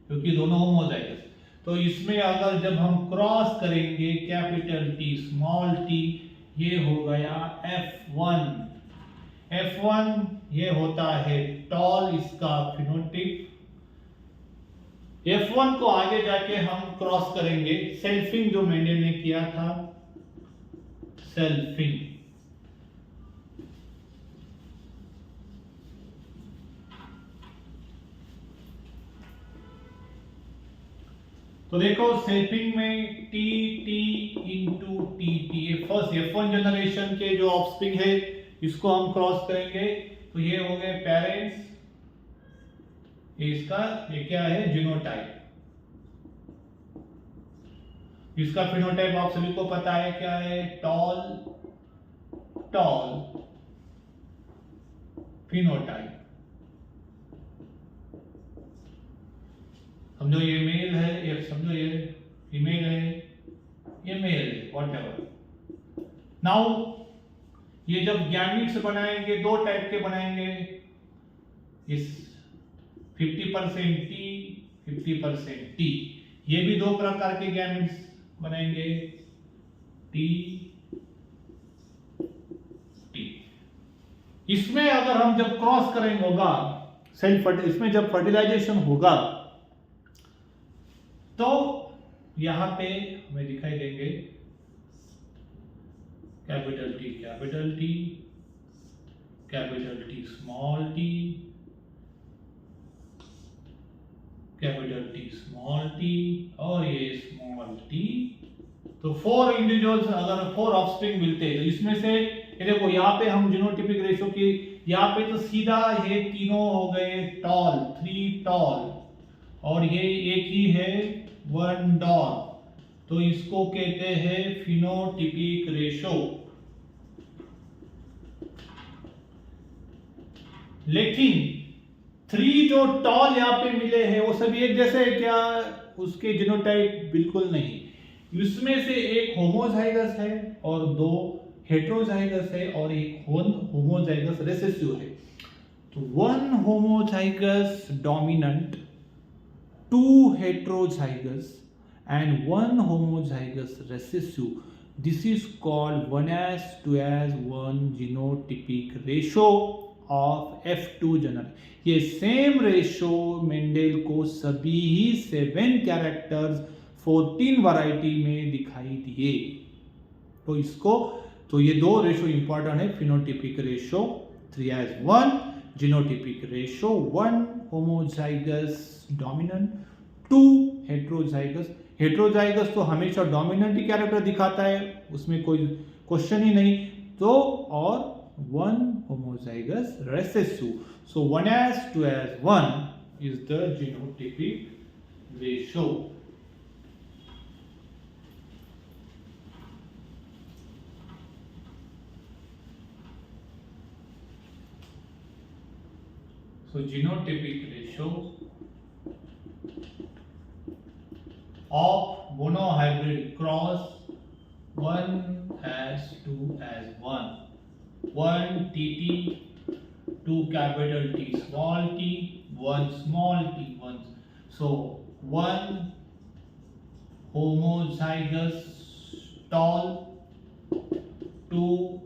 क्योंकि दोनों होमोजाइगस। तो इसमें अगर जब हम क्रॉस करेंगे कैपिटल टी स्मॉल टी, ये हो गया F1 ये होता है टॉल, इसका फिनोटाइप। F1 को आगे जाके हम क्रॉस करेंगे सेल्फिंग, जो मेंडल ने किया था, सेल्फिंग। तो देखो सेल्फिंग में टी इंटू टी, ये फर्स्ट F1 जनरेशन के जो ऑफस्प्रिंग है इसको हम क्रॉस करेंगे, तो ये हो गए पेरेंट्स, इसका ये क्या है, जीनोटाइप। इसका फिनोटाइप आप सभी को पता है क्या है, टॉल फिनोटाइप। समझो ये मेल है, ये समझो ये फीमेल है, ये मेल है, व्हाटएवर। नाउ ये जब गैमेट्स बनाएंगे दो टाइप के बनाएंगे, इस 50% टी 50% टी, ये भी दो प्रकार के गैमेट्स बनेंगे, टी। इसमें अगर हम जब क्रॉस करेंगे होगा इसमें जब फर्टिलाइजेशन होगा तो यहां पे हमें दिखाई देंगे capital T small T, capital T small T और ये स्मॉल टी। तो 4 इंडिविजुअल्स, अगर 4 ऑफस्प्रिंग मिलते हैं तो इसमें से ये देखो यहाँ पे हम जीनोटाइपिक रेशियो की, यहाँ पे तो सीधा ये तीनों हो गए टॉल, 3 टॉल, और ये एक ही है 1 डॉग। तो इसको कहते हैं फिनोटाइपिक रेशियो। लेकिन 3 जो टॉल यहाँ पे मिले हैं वो सभी एक जैसे है क्या, उसके जीनोटाइप बिल्कुल नहीं। इसमें से एक होमोजाइगस है और 2 हेटेरोजाइगस है और एक होमोजाइगस रिसेसिव है। तो 1 homozygous dominant, 2 heterozygous and 1 homozygous recessive. This is called 1:1 genotypic ratio of F2 general. ये सेम रेशो मेंडल को सभी ही 7 कैरेक्टर्स 14 वैरायटी में दिखाई दिए। तो इसको, तो ये दो रेशो इंपॉर्टेंट है, phenotypic ratio 3:1, genotypic ratio 1 homozygous dominant, 2 heterozygous तो हमेशा डोमिनेंट ही कैरेक्टर दिखाता है, उसमें कोई क्वेश्चन ही नहीं। तो और 1 homozygous recessive. So 1:1 is the genotypic ratio. So genotypic ratio of monohybrid cross 1:1, 1 TT, 2 capital T small t, 1 small t, 1. So 1 homozygous tall, 2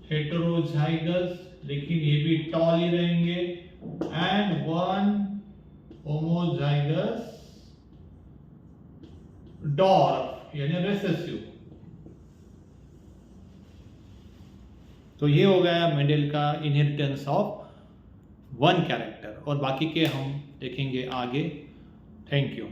heterozygous, लेकिन ये भी टॉल ही रहेंगे, एंड 1 होमोजाइगस डॉर्फ यानी रिसेसिव। तो ये हो गया मेंडल का इनहेरिटेंस ऑफ वन कैरेक्टर, और बाकी के हम देखेंगे आगे। Thank you.